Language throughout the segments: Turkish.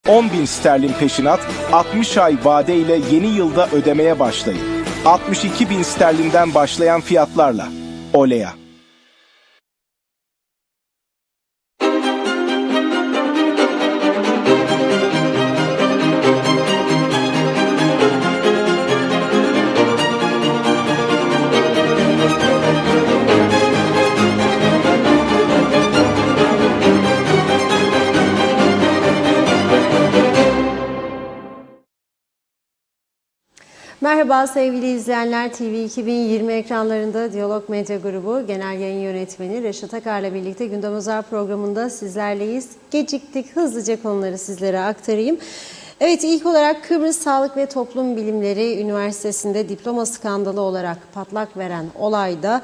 10.000 sterlin peşinat, 60 ay vadeyle yeni yılda ödemeye başlayın. 62.000 sterlinden başlayan fiyatlarla. Olea. Merhaba sevgili izleyenler, TV 2020 ekranlarında Diyalog Medya Grubu Genel Yayın Yönetmeni Reşat Akar'la birlikte Gündem Özel programında sizlerleyiz. Geciktik, hızlıca konuları sizlere aktarayım. Evet, ilk olarak Kıbrıs Sağlık ve Toplum Bilimleri Üniversitesi'nde diploma skandalı olarak patlak veren olayda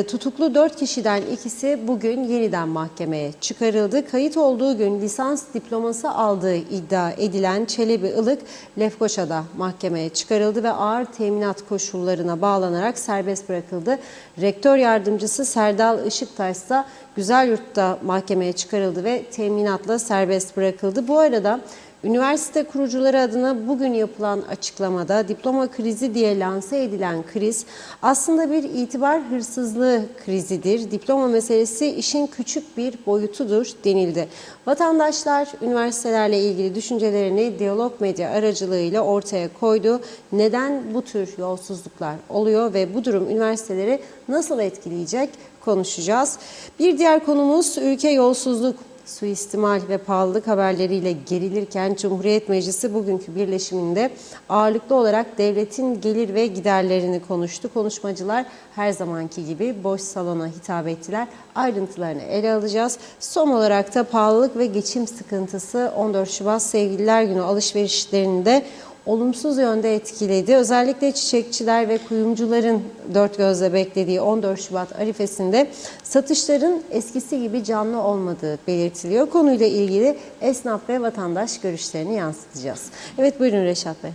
tutuklu 4 kişiden ikisi bugün yeniden mahkemeye çıkarıldı. Kayıt olduğu gün lisans diploması aldığı iddia edilen Çelebi Ilık, Lefkoşa'da mahkemeye çıkarıldı ve ağır teminat koşullarına bağlanarak serbest bırakıldı. Rektör yardımcısı Serdal Işıktaş ise Güzelyurt'ta mahkemeye çıkarıldı ve teminatla serbest bırakıldı. Bu arada üniversite kurucuları adına bugün yapılan açıklamada diploma krizi diye lanse edilen kriz aslında bir itibar hırsızlığı krizidir. Diploma meselesi işin küçük bir boyutudur denildi. Vatandaşlar üniversitelerle ilgili düşüncelerini Diyalog Medya aracılığıyla ortaya koydu. Neden bu tür yolsuzluklar oluyor ve bu durum üniversiteleri nasıl etkileyecek konuşacağız. Bir diğer konumuz ülke yolsuzluk, suistimal ve pahalılık haberleriyle gerilirken Cumhuriyet Meclisi bugünkü birleşiminde ağırlıklı olarak devletin gelir ve giderlerini konuştu. Konuşmacılar her zamanki gibi boş salona hitap ettiler. Ayrıntılarını ele alacağız. Son olarak da pahalılık ve geçim sıkıntısı 14 Şubat Sevgililer Günü alışverişlerinde olumsuz yönde etkiledi. Özellikle çiçekçiler ve kuyumcuların dört gözle beklediği 14 Şubat arifesinde satışların eskisi gibi canlı olmadığı belirtiliyor. Konuyla ilgili esnaf ve vatandaş görüşlerini yansıtacağız. Evet, buyurun Reşat Bey.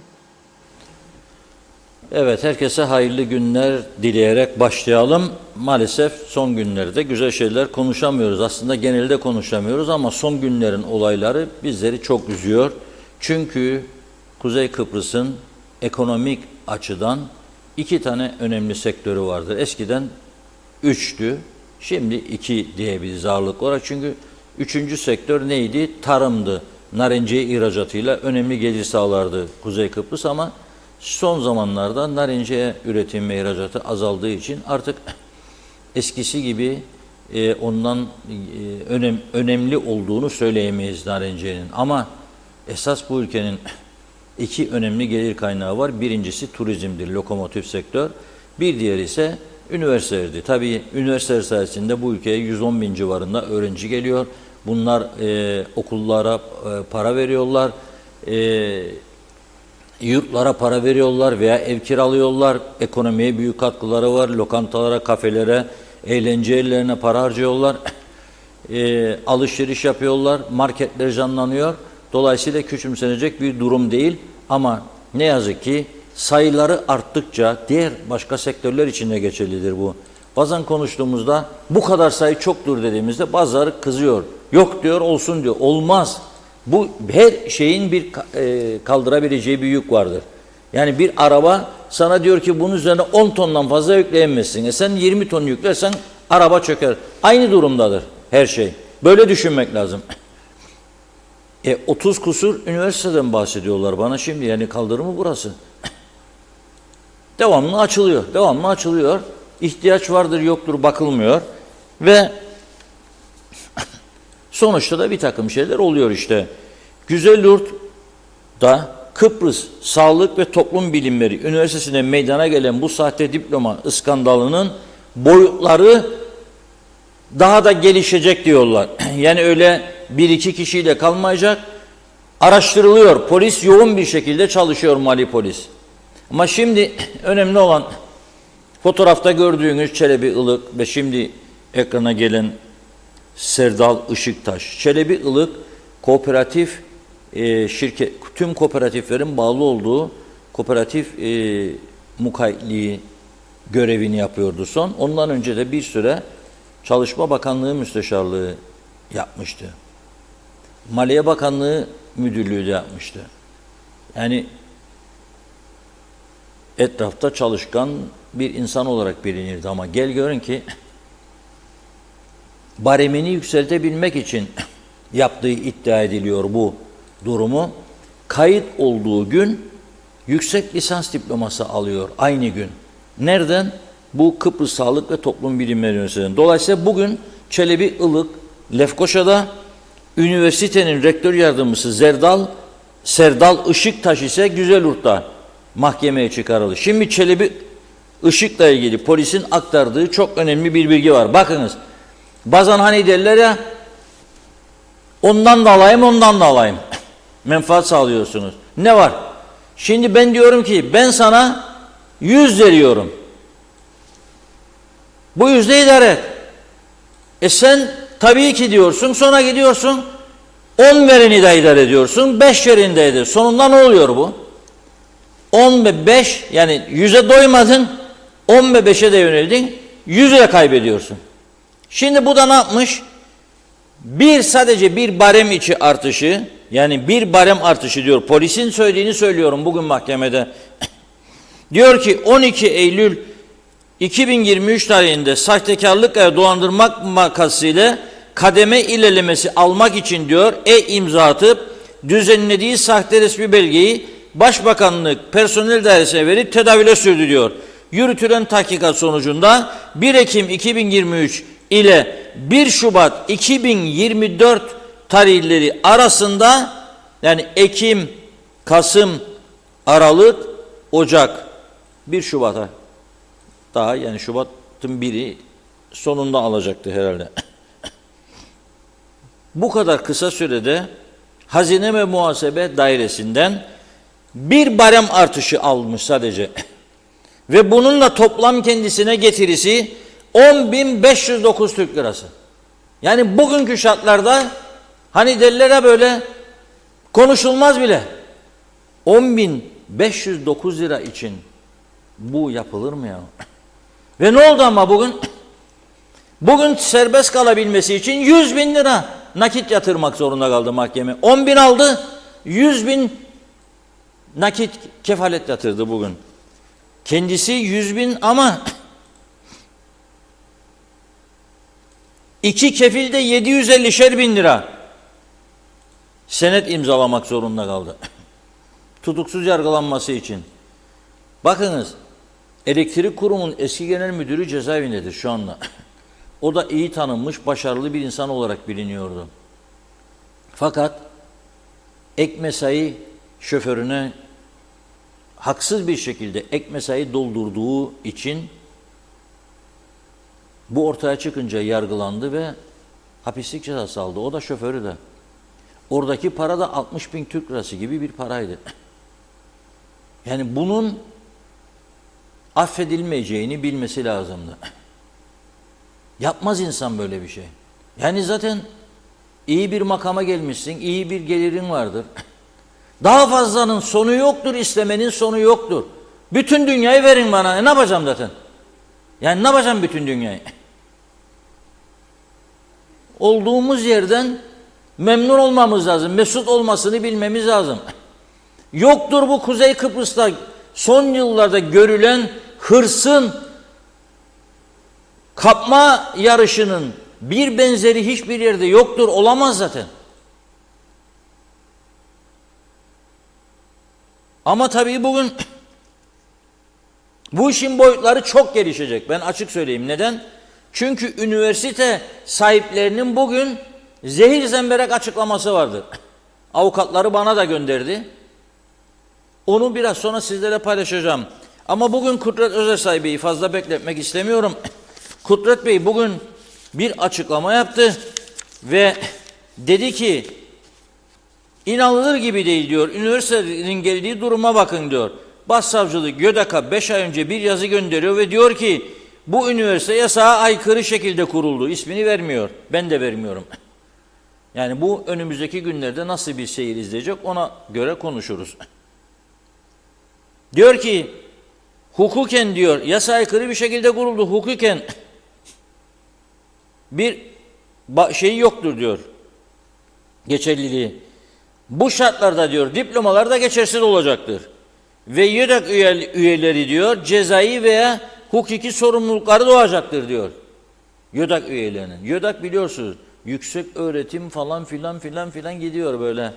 Evet, herkese hayırlı günler dileyerek başlayalım. Maalesef son günlerde güzel şeyler konuşamıyoruz. Aslında genelde konuşamıyoruz ama son günlerin olayları bizleri çok üzüyor. Çünkü Kuzey Kıbrıs'ın ekonomik açıdan 2 tane önemli sektörü vardır. Eskiden 3'tü, şimdi 2 diyebiliriz ağırlık olarak. Çünkü 3. sektör neydi? Tarımdı. Narenciye ihracatıyla önemli gelir sağlardı Kuzey Kıbrıs ama son zamanlarda narenciye üretim ve ihracatı azaldığı için artık eskisi gibi ondan önemli olduğunu söyleyemeyiz narenciyenin. Ama esas bu ülkenin 2 önemli gelir kaynağı var. Birincisi turizmdir, lokomotif sektör. Bir diğeri ise üniversitelerdi. Tabii üniversiteler sayesinde bu ülkeye 110.000 civarında öğrenci geliyor. Bunlar okullara para veriyorlar, yurtlara para veriyorlar veya ev kiralıyorlar. Ekonomiye büyük katkıları var. Lokantalara, kafelere, eğlence yerlerine para harcıyorlar. Alışveriş yapıyorlar, marketler canlanıyor. Dolayısıyla küçümsenecek bir durum değil ama ne yazık ki sayıları arttıkça diğer başka sektörler için de geçerlidir bu. Bazen konuştuğumuzda bu kadar sayı çoktur dediğimizde bazıları kızıyor. Yok diyor, olsun diyor. Olmaz. Bu her şeyin bir kaldırabileceği bir yük vardır. Yani bir araba sana diyor ki bunun üzerine 10 tondan fazla yükleyemezsin. Sen 20 ton yüklersen araba çöker. Aynı durumdadır her şey. Böyle düşünmek lazım. 30 kusur üniversiteden bahsediyorlar bana şimdi, yani kaldırımı burası. Devamlı açılıyor, devamlı açılıyor. İhtiyaç vardır yoktur bakılmıyor ve sonuçta da bir takım şeyler oluyor işte. Güzelyurt'ta Kıbrıs Sağlık ve Toplum Bilimleri Üniversitesi'nde meydana gelen bu sahte diploma skandalının boyutları daha da gelişecek diyorlar. Yani öyle 1-2 kişiyle kalmayacak. Araştırılıyor. Polis yoğun bir şekilde çalışıyor, Mali polis. Ama şimdi önemli olan fotoğrafta gördüğünüz Çelebi Ilık ve şimdi ekrana gelen Serdal Işıktaş. Çelebi Ilık kooperatif şirket, tüm kooperatiflerin bağlı olduğu kooperatif mukayyiliği görevini yapıyordu son. Ondan önce de bir süre Çalışma Bakanlığı Müsteşarlığı yapmıştı. Maliye Bakanlığı müdürlüğü de yapmıştı. Yani etrafta çalışkan bir insan olarak bilinirdi ama gel görün ki baremini yükseltebilmek için yaptığı iddia ediliyor bu durumu. Kayıt olduğu gün yüksek lisans diploması alıyor aynı gün. Nereden? Bu Kıbrıs Sağlık ve Toplum Bilimleri Üniversitesi'nden. Dolayısıyla bugün Çelebi Ilık, Lefkoşa'da üniversitenin rektör yardımcısı Serdal Işıktaş ise Güzelurt'ta mahkemeye çıkarıldı. Şimdi Çelebi Işık'la ilgili polisin aktardığı çok önemli bir bilgi var. Bakınız, bazen hani derler ya, ondan da alayım, ondan da alayım. Menfaat sağlıyorsunuz. Ne var? Şimdi ben diyorum ki ben sana 100 veriyorum. Bu 100'de idare et. Sen tabii ki diyorsun, sonra gidiyorsun 10 vereni de idare ediyorsun, 5 vereni de ediyor. Sonunda ne oluyor bu? 10 ve 5, yani 100'e doymadın, 10 ve 5'e de yöneldin, 100'e kaybediyorsun. Şimdi bu da ne yapmış? Sadece bir barem içi artışı, yani bir barem artışı diyor. Polisin söylediğini söylüyorum bugün mahkemede. Diyor ki 12 Eylül 2023 tarihinde sahtekarlık ve dolandırmak makasıyla kademe ilerlemesi almak için diyor imza atıp düzenlediği sahte resmi belgeyi Başbakanlık Personel Dairesi'ne verip tedavüle sürdü diyor. Yürütülen tahkikat sonucunda 1 Ekim 2023 ile 1 Şubat 2024 tarihleri arasında, yani Ekim, Kasım, Aralık, Ocak, 1 Şubat'a daha, yani Şubat'ın biri sonunda alacaktı herhalde. Bu kadar kısa sürede Hazine ve Muhasebe Dairesi'nden bir barem artışı almış sadece. Ve bununla toplam kendisine getirisi 10.509 Türk Lirası. Yani bugünkü şartlarda hani derler ya, böyle konuşulmaz bile. 10.509 lira için bu yapılır mı ya? Ve ne oldu ama bugün? Bugün serbest kalabilmesi için 100.000 lira nakit yatırmak zorunda kaldı mahkeme. 10.000 aldı, 100.000 nakit kefalet yatırdı bugün. Kendisi 100.000 ama iki kefil de 750'şer bin lira senet imzalamak zorunda kaldı. Tutuksuz yargılanması için. Bakınız, Elektrik Kurumu'nun eski genel müdürü cezaevindedir şu anda. O da iyi tanınmış, başarılı bir insan olarak biliniyordu. Fakat ek mesai şoförüne haksız bir şekilde ek mesai doldurduğu için bu ortaya çıkınca yargılandı ve hapislik cezası aldı. O da şoförü de. Oradaki para da 60.000 Türk Lirası gibi bir paraydı. Yani bunun affedilmeyeceğini bilmesi lazımdı. Yapmaz insan böyle bir şey. Yani zaten iyi bir makama gelmişsin, iyi bir gelirin vardır. Daha fazlanın sonu yoktur, istemenin sonu yoktur. Bütün dünyayı verin bana, ne yapacağım zaten? Yani ne yapacağım bütün dünyayı? Olduğumuz yerden memnun olmamız lazım, mesut olmasını bilmemiz lazım. Yoktur bu Kuzey Kıbrıs'ta son yıllarda görülen hırsın, kapma yarışının bir benzeri hiçbir yerde yoktur, olamaz zaten. Ama tabii bugün bu işin boyutları çok gelişecek. Ben açık söyleyeyim. Neden? Çünkü üniversite sahiplerinin bugün zehir zemberek açıklaması vardır. Avukatları bana da gönderdi. Onu biraz sonra sizlere paylaşacağım. Ama bugün Kudret Özersay Bey'i fazla bekletmek istemiyorum. Kudret Bey bugün bir açıklama yaptı ve dedi ki inanılır gibi değil diyor. Üniversitenin geldiği duruma bakın diyor. Başsavcılık GÖDAK'a 5 ay önce bir yazı gönderiyor ve diyor ki bu üniversite yasağa aykırı şekilde kuruldu. İsmini vermiyor. Ben de vermiyorum. Yani bu önümüzdeki günlerde nasıl bir seyir izleyecek ona göre konuşuruz. Diyor ki hukuken diyor yasağa aykırı bir şekilde kuruldu. Hukuken bir şeyi yoktur diyor. Geçerliliği. Bu şartlarda diyor diplomalar da geçersiz olacaktır. Ve YÖDAK üyeleri diyor cezai veya hukuki sorumlulukları doğacaktır diyor. YÖDAK üyelerinin. YÖDAK biliyorsunuz yüksek öğretim falan filan gidiyor böyle.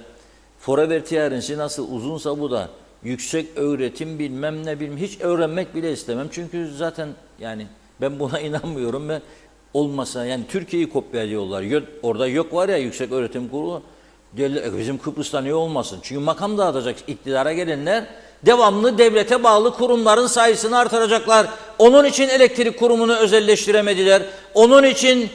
Forever tiyarinsi nasıl uzunsa bu da. Yüksek öğretim bilmem ne hiç öğrenmek bile istemem. Çünkü zaten yani ben buna inanmıyorum ve olmasa yani Türkiye'yi kopyalıyorlar. Orada yok var ya yüksek öğretim kurulu. Diyorlar, bizim Kıbrıs'ta niye olmasın? Çünkü makam dağıtacak iktidara gelenler devamlı devlete bağlı kurumların sayısını artıracaklar. Onun için elektrik kurumunu özelleştiremediler. Onun için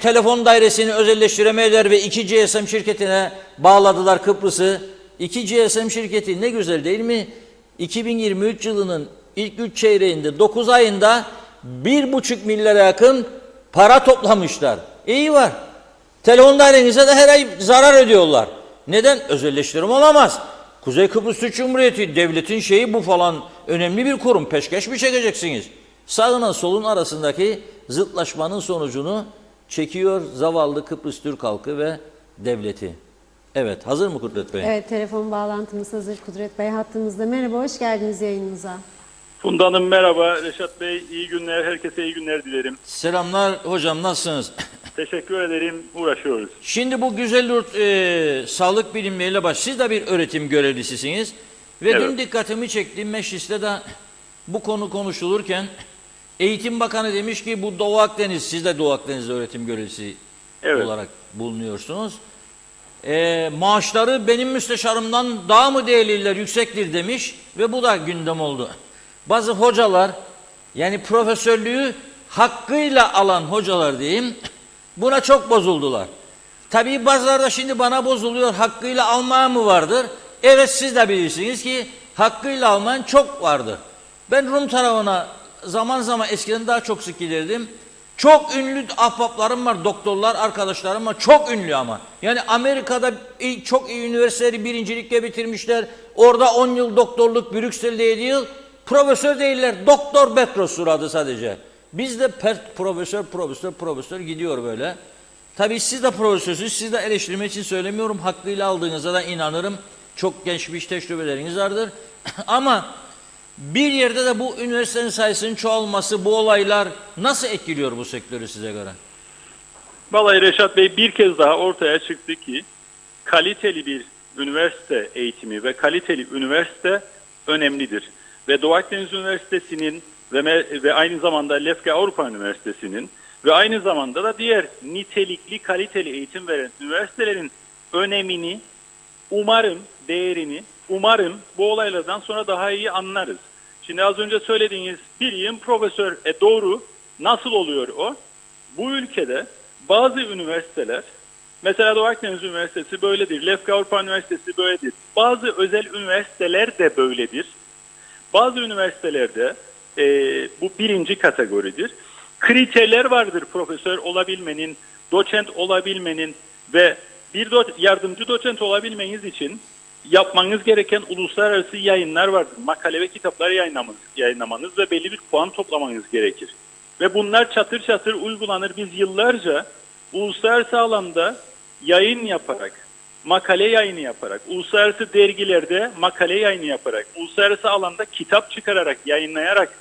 telefon dairesini özelleştiremediler ve 2 GSM şirketine bağladılar Kıbrıs'ı. 2 GSM şirketi ne güzel değil mi? 2023 yılının ilk 3 çeyreğinde 9 ayında 1,5 milyara yakın para toplamışlar. İyi var. Telefon dairenize de her ay zarar ödüyorlar. Neden? Özelleştirme olamaz. Kuzey Kıbrıs Türk Cumhuriyeti devletin şeyi bu falan önemli bir kurum. Peşkeş mi çekeceksiniz? Sağına solun arasındaki zıtlaşmanın sonucunu çekiyor zavallı Kıbrıs Türk halkı ve devleti. Evet, hazır mı Kudret Bey? Evet, telefon bağlantımız hazır. Kudret Bey hattımızda. Merhaba, hoş geldiniz yayınımıza. Funda Hanım merhaba, Reşat Bey iyi günler, herkese iyi günler dilerim. Selamlar hocam, nasılsınız? Teşekkür ederim, uğraşıyoruz. Şimdi bu güzel sağlık bilimleriyle siz de bir öğretim görevlisisiniz. Ve Evet. dün dikkatimi çekti, mecliste de bu konu konuşulurken Eğitim Bakanı demiş ki bu Doğu Akdeniz, siz de Doğu Akdeniz'de öğretim görevlisi Evet. olarak bulunuyorsunuz. Maaşları benim müsteşarımdan daha mı değerliler, yüksektir demiş ve bu da gündem oldu. Bazı hocalar yani profesörlüğü hakkıyla alan hocalar diyeyim buna çok bozuldular. Tabii bazıları da şimdi bana bozuluyor, hakkıyla almayan mı vardır? Evet, siz de bilirsiniz ki hakkıyla almayan çok vardır. Ben Rum tarafına zaman zaman eskiden daha çok sık giderdim. Çok ünlü ahbaplarım var, doktorlar, arkadaşlarım var. Çok ünlü ama. Yani Amerika'da çok iyi üniversiteleri birincilikle bitirmişler. Orada 10 yıl doktorluk, Brüksel'de 7 yıl. Profesör değiller, doktor Betros'tur adı sadece. Bizde profesör gidiyor böyle. Tabii siz de profesörsünüz, siz de eleştirme için söylemiyorum. Hakkıyla aldığınıza da inanırım. Çok geçmiş tecrübeleriniz vardır. Ama bir yerde de bu üniversitenin sayısının çoğalması, bu olaylar nasıl etkiliyor bu sektörü size göre? Vallahi Reşat Bey bir kez daha ortaya çıktı ki kaliteli bir üniversite eğitimi ve kaliteli üniversite önemlidir. Ve Doğu Akdeniz Üniversitesi'nin ve aynı zamanda Lefke Avrupa Üniversitesi'nin ve aynı zamanda da diğer nitelikli kaliteli eğitim veren üniversitelerin önemini, değerini bu olaylardan sonra daha iyi anlarız. Şimdi az önce söylediğiniz biriyim profesör, doğru, nasıl oluyor o? Bu ülkede bazı üniversiteler, mesela Doğu Akdeniz Üniversitesi böyledir, Lefke Avrupa Üniversitesi böyledir, bazı özel üniversiteler de böyledir. Bazı üniversitelerde bu birinci kategoridir. Kriterler vardır profesör olabilmenin, doçent olabilmenin ve bir yardımcı doçent olabilmeniz için yapmanız gereken uluslararası yayınlar vardır. Makale ve kitaplar yayınlamanız ve belli bir puan toplamanız gerekir. Ve bunlar çatır çatır uygulanır. Biz yıllarca uluslararası alanda yayın yaparak, makale yayını yaparak, uluslararası dergilerde makale yayını yaparak, uluslararası alanda kitap çıkararak, yayınlayarak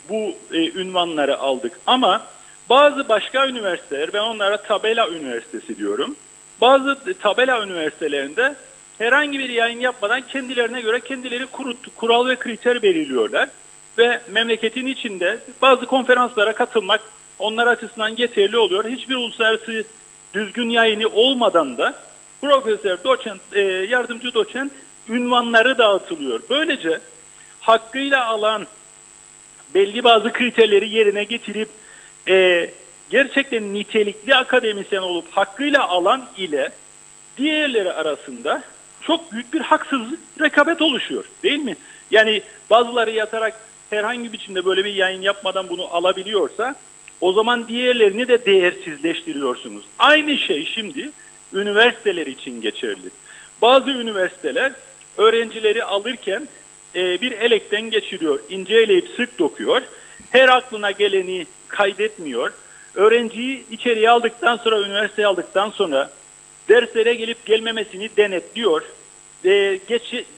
bu ünvanları aldık. Ama bazı başka üniversiteler, ben onlara tabela üniversitesi diyorum. Bazı tabela üniversitelerinde herhangi bir yayın yapmadan kendilerine göre kendileri kural ve kriter belirliyorlar. Ve memleketin içinde bazı konferanslara katılmak onlar açısından yeterli oluyor. Hiçbir uluslararası düzgün yayını olmadan da profesör, doçent, yardımcı doçent ünvanları dağıtılıyor. Böylece hakkıyla alan, belli bazı kriterleri yerine getirip gerçekten nitelikli akademisyen olup hakkıyla alan ile diğerleri arasında çok büyük bir haksız rekabet oluşuyor, değil mi? Yani bazıları yatarak herhangi bir biçimde böyle bir yayın yapmadan bunu alabiliyorsa o zaman diğerlerini de değersizleştiriyorsunuz. Aynı şey şimdi üniversiteler için geçerli. Bazı üniversiteler öğrencileri alırken bir elekten geçiriyor, inceleyip sık dokuyor. Her aklına geleni kaydetmiyor. Öğrenciyi içeriye aldıktan sonra, üniversiteye aldıktan sonra derslere gelip gelmemesini denetliyor.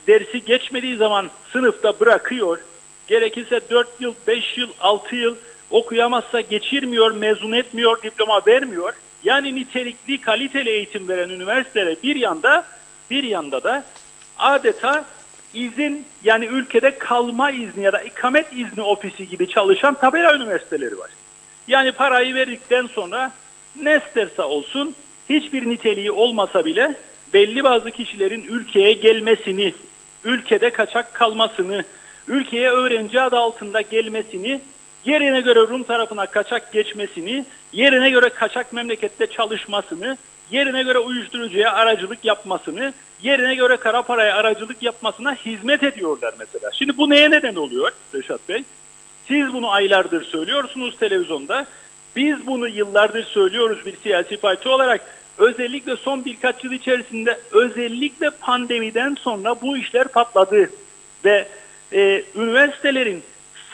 Dersi geçmediği zaman sınıfta bırakıyor. Gerekirse 4 yıl, 5 yıl, 6 yıl okuyamazsa geçirmiyor, mezun etmiyor, diploma vermiyor. Yani nitelikli, kaliteli eğitim veren üniversitelere bir yanda da adeta izin, yani ülkede kalma izni ya da ikamet izni ofisi gibi çalışan tabela üniversiteleri var. Yani parayı verdikten sonra ne isterse olsun, hiçbir niteliği olmasa bile belli bazı kişilerin ülkeye gelmesini, ülkede kaçak kalmasını, ülkeye öğrenci adı altında gelmesini, yerine göre Rum tarafına kaçak geçmesini, yerine göre kaçak memlekette çalışmasını, yerine göre uyuşturucuya aracılık yapmasını, yerine göre kara paraya aracılık yapmasına hizmet ediyorlar mesela. Şimdi bu neye neden oluyor Reşat Bey? Siz bunu aylardır söylüyorsunuz televizyonda. Biz bunu yıllardır söylüyoruz bir siyasi parti olarak. Özellikle son birkaç yıl içerisinde, özellikle pandemiden sonra bu işler patladı. Ve üniversitelerin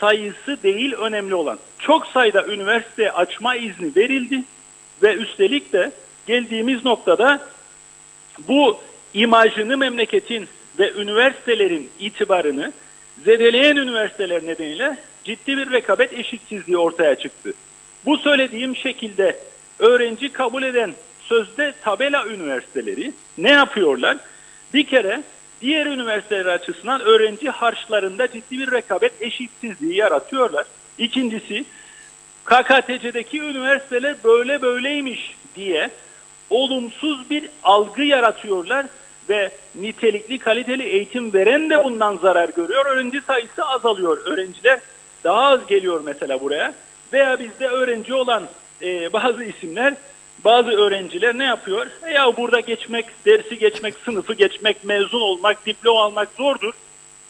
sayısı değil önemli olan, çok sayıda üniversite açma izni verildi. Ve üstelik de geldiğimiz noktada bu imajını memleketin ve üniversitelerin itibarını zedeleyen üniversiteler nedeniyle ciddi bir rekabet eşitsizliği ortaya çıktı. Bu söylediğim şekilde öğrenci kabul eden sözde tabela üniversiteleri ne yapıyorlar? Bir kere diğer üniversiteler açısından öğrenci harçlarında ciddi bir rekabet eşitsizliği yaratıyorlar. İkincisi, KKTC'deki üniversiteler böyle böyleymiş diye olumsuz bir algı yaratıyorlar ve nitelikli, kaliteli eğitim veren de bundan zarar görüyor. Öğrenci sayısı azalıyor. Öğrenciler daha az geliyor mesela buraya. Veya bizde öğrenci olan bazı isimler, bazı öğrenciler ne yapıyor? Ya burada geçmek, dersi geçmek, sınıfı geçmek, mezun olmak, diploma almak zordur.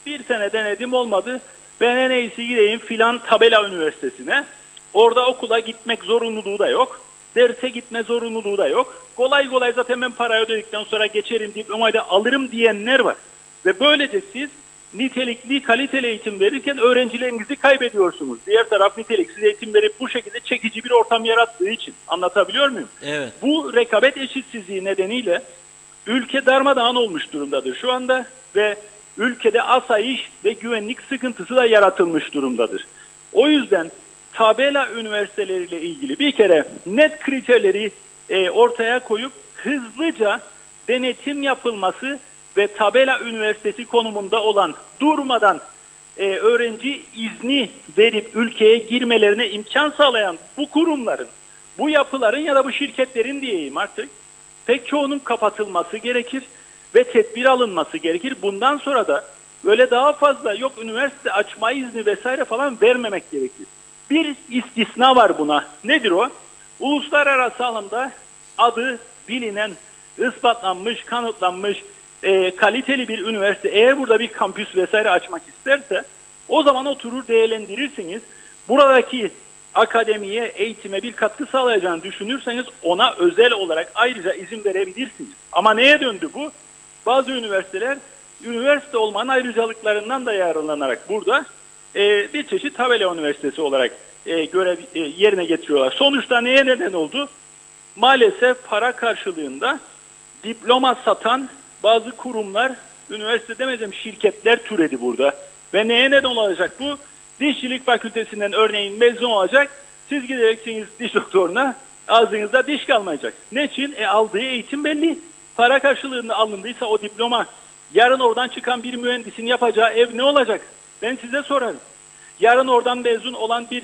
Bir sene denedim olmadı. Ben en iyisi gideyim filan tabela üniversitesine. Orada okula gitmek zorunluluğu da yok. Derse gitme zorunluluğu da yok. Kolay kolay zaten ben parayı ödedikten sonra geçerim, diplomayı da alırım diyenler var. Ve böylece siz nitelikli, kaliteli eğitim verirken öğrencilerinizi kaybediyorsunuz. Diğer taraf niteliksiz eğitim verip bu şekilde çekici bir ortam yarattığı için. Anlatabiliyor muyum? Evet. Bu rekabet eşitsizliği nedeniyle ülke darmadağın olmuş durumdadır şu anda ve ülkede asayiş ve güvenlik sıkıntısı da yaratılmış durumdadır. O yüzden tabela üniversiteleriyle ilgili bir kere net kriterleri ortaya koyup hızlıca denetim yapılması ve tabela üniversitesi konumunda olan, durmadan öğrenci izni verip ülkeye girmelerine imkan sağlayan bu kurumların, bu yapıların ya da bu şirketlerin diyeyim artık, pek çoğunun kapatılması gerekir ve tedbir alınması gerekir. Bundan sonra da böyle daha fazla yok üniversite açma izni vesaire falan vermemek gerekir. Bir istisna var buna. Nedir o? Uluslararası alanda adı bilinen, ispatlanmış, kanıtlanmış, kaliteli bir üniversite eğer burada bir kampüs vesaire açmak isterse o zaman oturur değerlendirirsiniz. Buradaki akademiye, eğitime bir katkı sağlayacağını düşünürseniz ona özel olarak ayrıca izin verebilirsiniz. Ama neye döndü bu? Bazı üniversiteler üniversite olmanın ayrıcalıklarından da yararlanarak burada bir çeşit tabela üniversitesi olarak görev yerine getiriyorlar. Sonuçta neye neden oldu? Maalesef para karşılığında diploma satan bazı kurumlar, üniversite demeyeceğim şirketler türedi burada. Ve neye neden olacak bu? Dişçilik fakültesinden örneğin mezun olacak. Siz gideceksiniz diş doktoruna, ağzınızda diş kalmayacak. Ne için? Aldığı eğitim belli. Para karşılığında alındıysa o diploma, yarın oradan çıkan bir mühendisin yapacağı ev ne olacak? Ben size sorarım. Yarın oradan mezun olan bir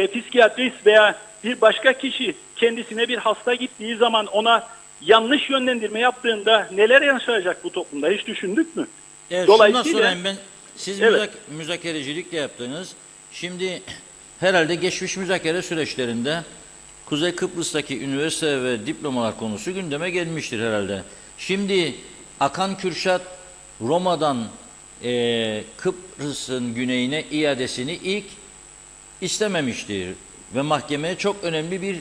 psikiyatrist veya bir başka kişi kendisine bir hasta gittiği zaman ona yanlış yönlendirme yaptığında neler yaşayacak bu toplumda? Hiç düşündük mü? Evet, Dolayısıyla şundan sorayım ben. Siz evet, müzakerecilik de yaptınız. Şimdi herhalde geçmiş müzakere süreçlerinde Kuzey Kıbrıs'taki üniversite ve diplomalar konusu gündeme gelmiştir herhalde. Şimdi Akan Kürşat Roma'dan Kıbrıs'ın güneyine iadesini ilk istememiştir ve mahkemeye çok önemli bir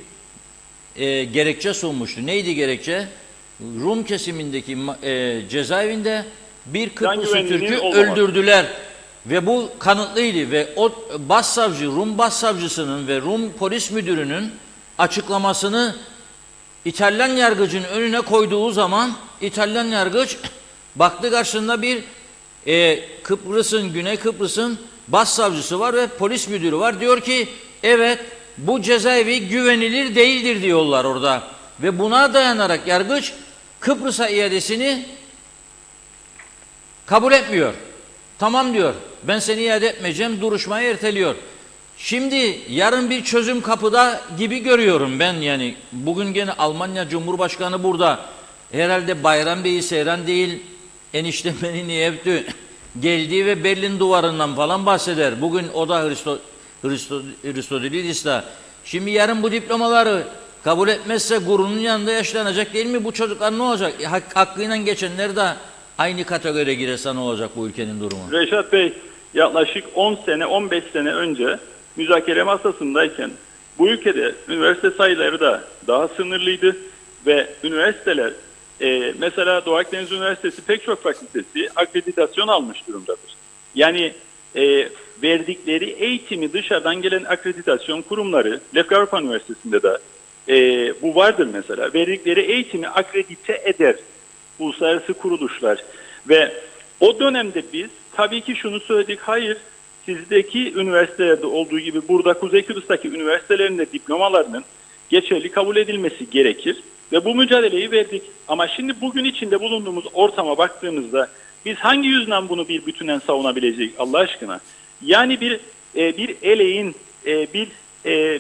gerekçe sunmuştu. Neydi gerekçe? Rum kesimindeki cezaevinde bir Kıbrıslı Türk'ü öldürdüler ve bu kanıtlıydı ve o başsavcı, Rum başsavcısının ve Rum polis müdürünün açıklamasını İtalyan yargıcın önüne koyduğu zaman İtalyan yargıç baktı karşısında bir Güney Kıbrıs'ın başsavcısı var ve polis müdürü var. Diyor ki evet bu cezaevi güvenilir değildir diyorlar orada. Ve buna dayanarak yargıç Kıbrıs'a iadesini kabul etmiyor. Tamam diyor, ben seni iade etmeyeceğim, duruşmayı erteliyor. Şimdi yarın bir çözüm kapıda gibi görüyorum ben yani. Bugün gene Almanya Cumhurbaşkanı burada. Herhalde Bayram Bey'i seyran değil, eniştemeni niye geldiği ve Berlin duvarından falan bahseder. Bugün o da Hristodelidis'le. Şimdi yarın bu diplomaları kabul etmezse gururunun yanında yaşlanacak değil mi? Bu çocuklar ne olacak? Hakkıyla geçenler de aynı kategoriye girerse ne olacak bu ülkenin durumu? Reşat Bey, yaklaşık 10 sene, 15 sene önce müzakere masasındayken bu ülkede üniversite sayıları da daha sınırlıydı ve üniversiteler, mesela Doğu Akdeniz Üniversitesi pek çok fakültesi akreditasyon almış durumdadır. Yani verdikleri eğitimi dışarıdan gelen akreditasyon kurumları, Lefke Avrupa Üniversitesi'nde de bu vardır mesela. Verdikleri eğitimi akredite eder uluslararası kuruluşlar ve o dönemde biz tabii ki şunu söyledik, hayır sizdeki üniversitelerde olduğu gibi burada Kuzey Kıbrıs'taki üniversitelerin de diplomalarının geçerli kabul edilmesi gerekir ve bu mücadeleyi verdik. Ama şimdi bugün içinde bulunduğumuz ortama baktığımızda biz hangi yüzden bunu bir bütünen savunabileceğiz Allah aşkına? Yani bir eleğin,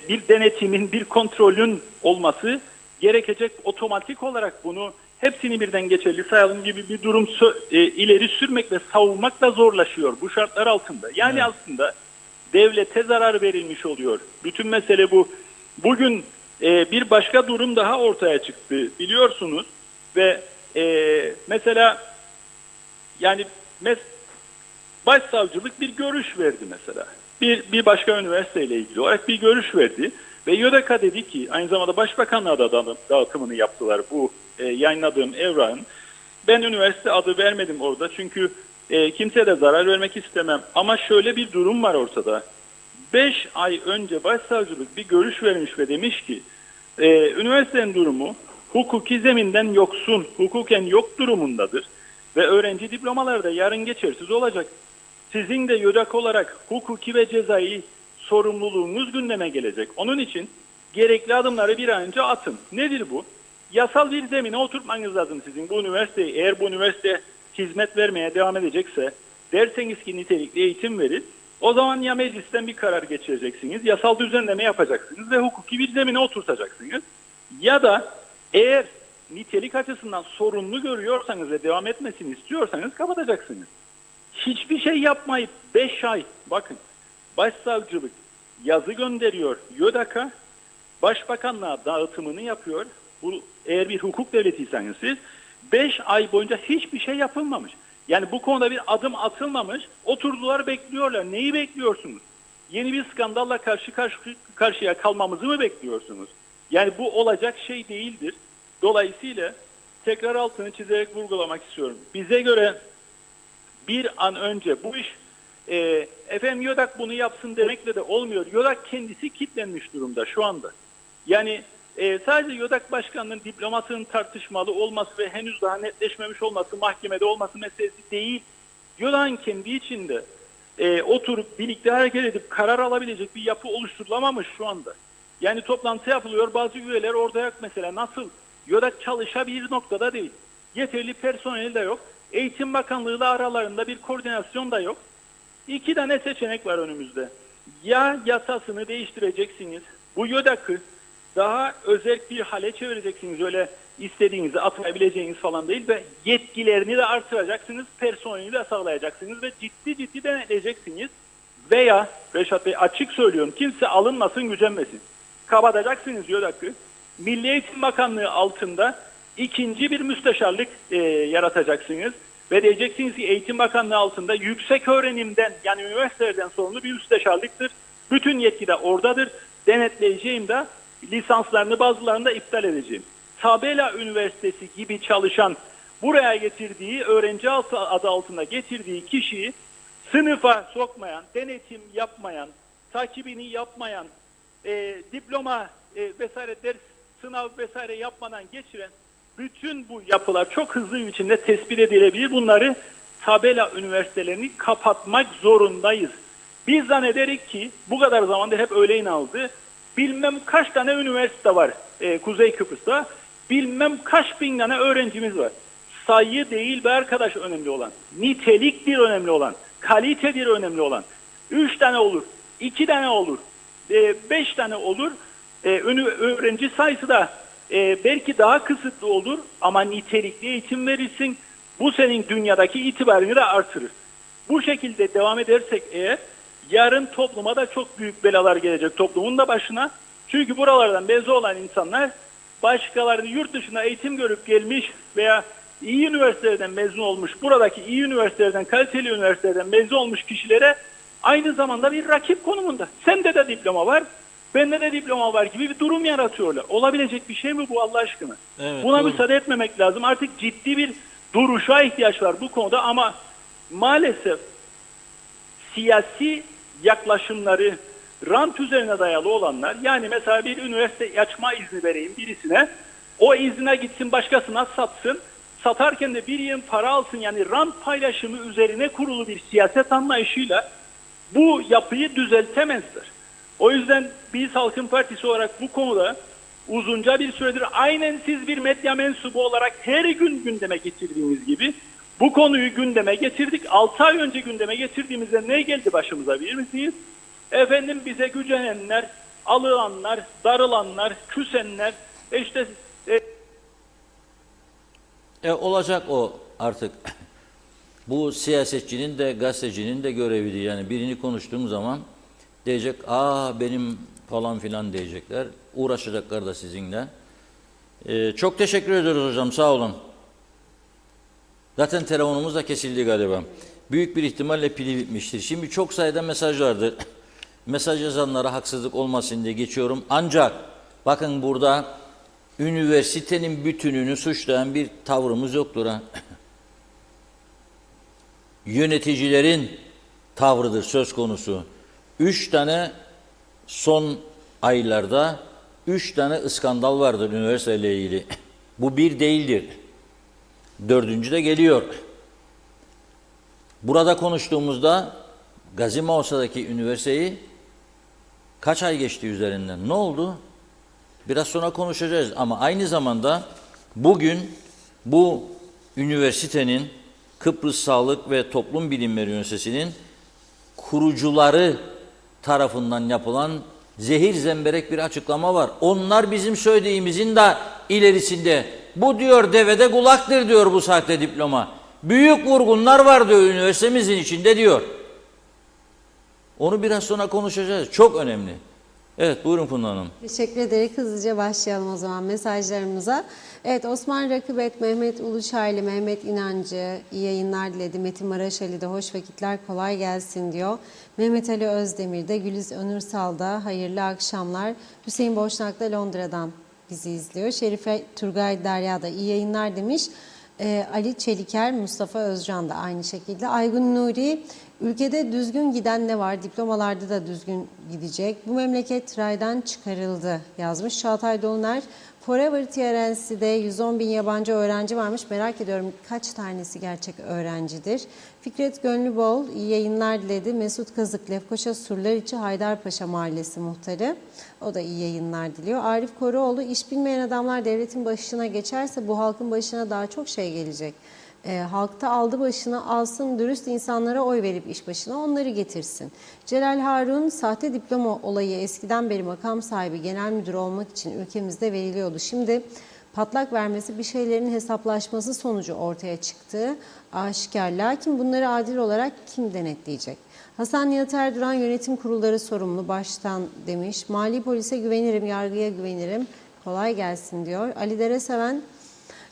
bir denetimin, bir kontrolün olması gerekecek, otomatik olarak bunu hepsini birden geçerli sayalım gibi bir durum ileri sürmek ve savunmak da zorlaşıyor bu şartlar altında. Yani evet, aslında devlete zarar verilmiş oluyor. Bütün mesele bu. Bugün bir başka durum daha ortaya çıktı biliyorsunuz ve mesela yani başsavcılık bir görüş verdi mesela. Bir başka üniversiteyle ilgili olarak bir görüş verdi ve YÖDAK'a dedi ki, aynı zamanda Başbakanlığa da dağıtımını yaptılar bu yayınladığım evrağın. Ben üniversite adı vermedim orada çünkü kimseye de zarar vermek istemem. Ama şöyle bir durum var ortada. 5 ay önce başsavcılık bir görüş vermiş ve demiş ki üniversitenin durumu hukuki zeminden yoksun, hukuken yok durumundadır ve öğrenci diplomaları da yarın geçersiz olacak. Sizin de YÖDAK olarak hukuki ve cezai sorumluluğunuz gündeme gelecek. Onun için gerekli adımları bir an önce atın. Nedir bu? Yasal bir zemine oturtmanız lazım sizin. Bu üniversiteyi, eğer bu üniversite hizmet vermeye devam edecekse, derseniz ki nitelikli eğitim verin, o zaman ya meclisten bir karar geçireceksiniz, yasal düzenleme yapacaksınız ve hukuki bir zemine oturtacaksınız. Ya da eğer nitelik açısından sorunlu görüyorsanız ve devam etmesini istiyorsanız kapatacaksınız. Hiçbir şey yapmayıp 5 ay, bakın, başsavcılık yazı gönderiyor YÖDAK'a, Başbakanlığa dağıtımını yapıyor. Bu, eğer bir hukuk devletiyseniz siz, 5 ay boyunca hiçbir şey yapılmamış. Yani bu konuda bir adım atılmamış, oturdular bekliyorlar. Neyi bekliyorsunuz? Yeni bir skandalla karşıya kalmamızı mı bekliyorsunuz? Yani bu olacak şey değildir. Dolayısıyla tekrar altını çizerek vurgulamak istiyorum. Bize göre bir an önce bu iş efendim YÖDAK bunu yapsın demekle de olmuyor. YÖDAK kendisi kilitlenmiş durumda şu anda. Yani sadece YÖDAK Başkanı'nın diplomasının tartışmalı olması ve henüz daha netleşmemiş olması, mahkemede olması meselesi değil. YÖDAK'ın kendi içinde oturup birlikte hareket edip karar alabilecek bir yapı oluşturulamamış şu anda. Yani toplantı yapılıyor, bazı üyeler orada yok mesela. Nasıl? YÖDAK çalışabilir noktada değil. Yeterli personel de yok. Eğitim Bakanlığı ile aralarında bir koordinasyon da yok. 2 tane seçenek var önümüzde. Ya yasasını değiştireceksiniz, bu YÖDAK'ı daha özel bir hale çevireceksiniz, öyle istediğinizi atayabileceğiniz falan değil ve yetkilerini de artıracaksınız, personelini de sağlayacaksınız ve ciddi denetleyeceksiniz. Veya Reşat Bey açık söylüyorum, kimse alınmasın, gücenmesin. Kapatacaksınız YÖDAK'ı, Milli Eğitim Bakanlığı altında ikinci bir müsteşarlık yaratacaksınız ve diyeceksiniz ki Eğitim Bakanlığı altında yüksek öğrenimden, yani üniversitelerden sorumlu bir müsteşarlıktır. Bütün yetki de oradadır. Denetleyeceğim de lisanslarını, bazılarını da iptal edeceğim. Tabela Üniversitesi gibi çalışan, buraya getirdiği, öğrenci adı altında getirdiği kişiyi sınıfa sokmayan, denetim yapmayan, takibini yapmayan, diploma vesaire ders sınav vesaire yapmadan geçiren bütün bu yapılar çok hızlı bir biçimde tespit edilebilir. Bunları tabela üniversitelerini kapatmak zorundayız. Biz zannederik ki bu kadar zamanda hep öyle inanıldı. Bilmem kaç tane üniversite var Kuzey Kıbrıs'ta. Bilmem kaç bin tane öğrencimiz var. Sayı değil be arkadaş önemli olan. Niteliktir önemli olan. Kalitedir önemli olan. 3 tane olur, 2 tane olur, 5 tane olur. Öğrenci sayısı da belki daha kısıtlı olur ama nitelikli eğitim verirsin. Bu senin dünyadaki itibarını da artırır. Bu şekilde devam edersek eğer yarın topluma da çok büyük belalar gelecek toplumun da başına. Çünkü buralardan mezun olan insanlar başkalarını yurt dışında eğitim görüp gelmiş veya iyi üniversitelerden mezun olmuş, buradaki iyi üniversitelerden, kaliteli üniversitelerden mezun olmuş kişilere aynı zamanda bir rakip konumunda. Sende de diploma var, bende de diploma var gibi bir durum yaratıyorlar. Olabilecek bir şey mi bu Allah aşkına? Evet, buna doğru. müsaade etmemek lazım. Artık ciddi bir duruşa ihtiyaç var bu konuda ama maalesef siyasi yaklaşımları rant üzerine dayalı olanlar, yani mesela bir üniversite açma izni vereyim birisine, o izine gitsin başkasına satsın, satarken de bir yığın para alsın, yani rant paylaşımı üzerine kurulu bir siyaset anlayışıyla bu yapıyı düzeltemezler. O yüzden biz Halkın Partisi olarak bu konuda uzunca bir süredir aynen siz bir medya mensubu olarak her gün gündeme getirdiğimiz gibi bu konuyu gündeme getirdik. 6 ay önce gündeme getirdiğimizde ne geldi başımıza bilir misiniz? Efendim bize gücenenler, alılanlar, darılanlar, küsenler, işte Olacak o artık. Bu siyasetçinin de gazetecinin de görevidir. Yani birini konuştuğum zaman diyecek, benim falan filan diyecekler. Uğraşacaklar da sizinle. Çok teşekkür ediyoruz hocam, sağ olun. Zaten telefonumuz da kesildi galiba. Büyük bir ihtimalle pili bitmiştir. Şimdi çok sayıda mesaj vardı. Mesaj yazanlara haksızlık olmasın diye geçiyorum. Ancak bakın burada üniversitenin bütününü suçlayan bir tavrımız yoktur ha. Yöneticilerin tavrıdır söz konusu. 3 tane son aylarda 3 tane iskandal vardır üniversiteyle ilgili. Bu bir değildir. 4. de geliyor. Burada konuştuğumuzda Gazi Mausa'daki üniversiteyi kaç ay geçti üzerinden? Ne oldu? Biraz sonra konuşacağız ama aynı zamanda bugün bu üniversitenin Kıbrıs Sağlık ve Toplum Bilimleri Üniversitesi'nin kurucuları tarafından yapılan zehir zemberek bir açıklama var. Onlar bizim söylediğimizin de ilerisinde. Bu diyor devede kulaktır diyor bu sahte diploma. Büyük vurgunlar var diyor üniversitemizin içinde diyor. Onu biraz sonra konuşacağız. Çok önemli. Evet, buyurun Funda Hanım. Teşekkür ederim. Hızlıca başlayalım o zaman mesajlarımıza. Evet, Osman Rakıbet, Mehmet Uluçaylı, Mehmet İnancı iyi yayınlar diledi. Metin Maraşali de hoş vakitler, kolay gelsin diyor. Mehmet Ali Özdemir de, Güliz Önursal da hayırlı akşamlar. Hüseyin Boşnak da Londra'dan bizi izliyor. Şerife Turgay Derya da iyi yayınlar demiş. Ali Çeliker, Mustafa Özcan da aynı şekilde. Aygun Nuri, ülkede düzgün giden ne var? Diplomalarda da düzgün gidecek. Bu memleket raydan çıkarıldı yazmış. Çağatay Doluner, Forever TRNC'de 110 bin yabancı öğrenci varmış. Merak ediyorum kaç tanesi gerçek öğrencidir? Fikret Gönlübol iyi yayınlar diledi. Mesut Kazık, Lefkoşa Surlariçi Haydarpaşa Mahallesi muhtarı. O da iyi yayınlar diliyor. Arif Koruoğlu, iş bilmeyen adamlar devletin başına geçerse bu halkın başına daha çok şey gelecek. Halkta aldı başına alsın, dürüst insanlara oy verip iş başına onları getirsin. Celal Harun, sahte diploma olayı eskiden beri makam sahibi genel müdür olmak için ülkemizde veriliyordu. Şimdi patlak vermesi, bir şeylerin hesaplaşması sonucu ortaya çıktığı aşikar. Lakin bunları adil olarak kim denetleyecek? Hasan Nihat Erduran, yönetim kurulları sorumlu baştan demiş. Mali polise güvenirim, yargıya güvenirim. Kolay gelsin diyor. Ali Dereseven,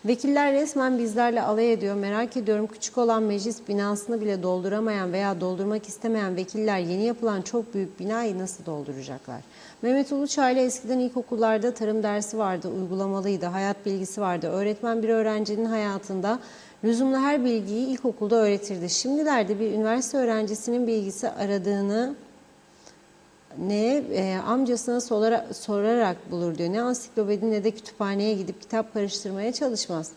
vekiller resmen bizlerle alay ediyor. Merak ediyorum, küçük olan meclis binasını bile dolduramayan veya doldurmak istemeyen vekiller yeni yapılan çok büyük binayı nasıl dolduracaklar? Mehmet Uluçaylı, eskiden ilkokullarda tarım dersi vardı, uygulamalıydı, hayat bilgisi vardı. Öğretmen bir öğrencinin hayatında lüzumlu her bilgiyi ilkokulda öğretirdi. Şimdilerde bir üniversite öğrencisinin bilgisi aradığını amcasına sorarak bulur diyor. Ne ansiklopedi ne de kütüphaneye gidip kitap karıştırmaya çalışmaz.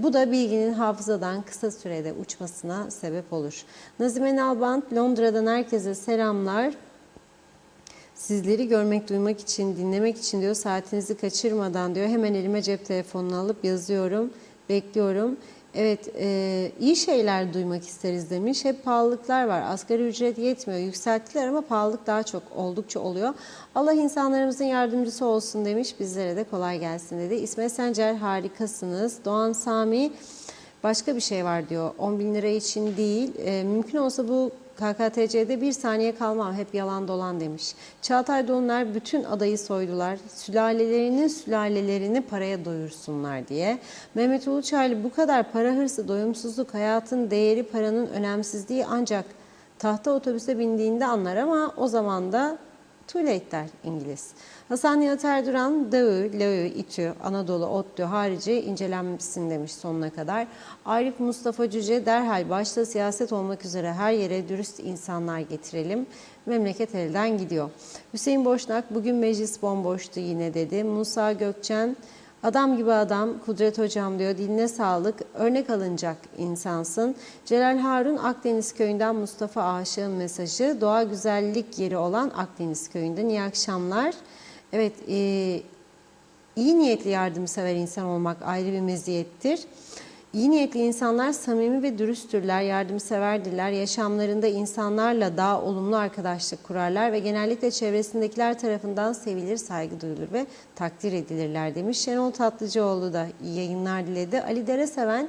Bu da bilginin hafızadan kısa sürede uçmasına sebep olur. Nazime Nalbant, Londra'dan herkese selamlar. Sizleri görmek, duymak için, dinlemek için diyor. Saatinizi kaçırmadan diyor. Hemen elime cep telefonunu alıp yazıyorum, bekliyorum. Evet, iyi şeyler duymak isteriz demiş. Hep pahalılıklar var. Asgari ücret yetmiyor. Yükselttiler ama pahalılık daha çok oldukça oluyor. Allah insanlarımızın yardımcısı olsun demiş. Bizlere de kolay gelsin dedi. İsmet Sencer harikasınız. Doğan Sami başka bir şey var diyor. 10.000 lira için değil. Mümkün olsa bu KKTC'de bir saniye kalmam. Hep yalan dolan demiş. Çağatay Doğanlar bütün adayı soydular. Sülalelerini paraya doyursunlar diye. Mehmet Uluçaylı bu kadar para hırsı, doyumsuzluk, hayatın değeri, paranın önemsizliği ancak tahta otobüse bindiğinde anlar ama o zaman da too late der İngiliz. Hasan Nihat Erduran, Dağı, Lağı, İTÜ, Anadolu, ODTÜ harici incelenmişsin demiş sonuna kadar. Arif Mustafa Cüce, derhal başta siyaset olmak üzere her yere dürüst insanlar getirelim. Memleket elden gidiyor. Hüseyin Boşnak, bugün meclis bomboştu yine dedi. Musa Gökçen, adam gibi adam, Kudret Hocam diyor, diline sağlık, örnek alınacak insansın. Celal Harun, Akdeniz Köyü'nden Mustafa Aşık'ın mesajı, doğa güzellik yeri olan Akdeniz Köyü'nden iyi akşamlar. Evet, iyi niyetli yardımsever insan olmak ayrı bir meziyettir. İyi niyetli insanlar samimi ve dürüsttürler, yardımseverdirler. Yaşamlarında insanlarla daha olumlu arkadaşlık kurarlar ve genellikle çevresindekiler tarafından sevilir, saygı duyulur ve takdir edilirler demiş. Şenol Tatlıcıoğlu da iyi yayınlar diledi. Ali Dereseven,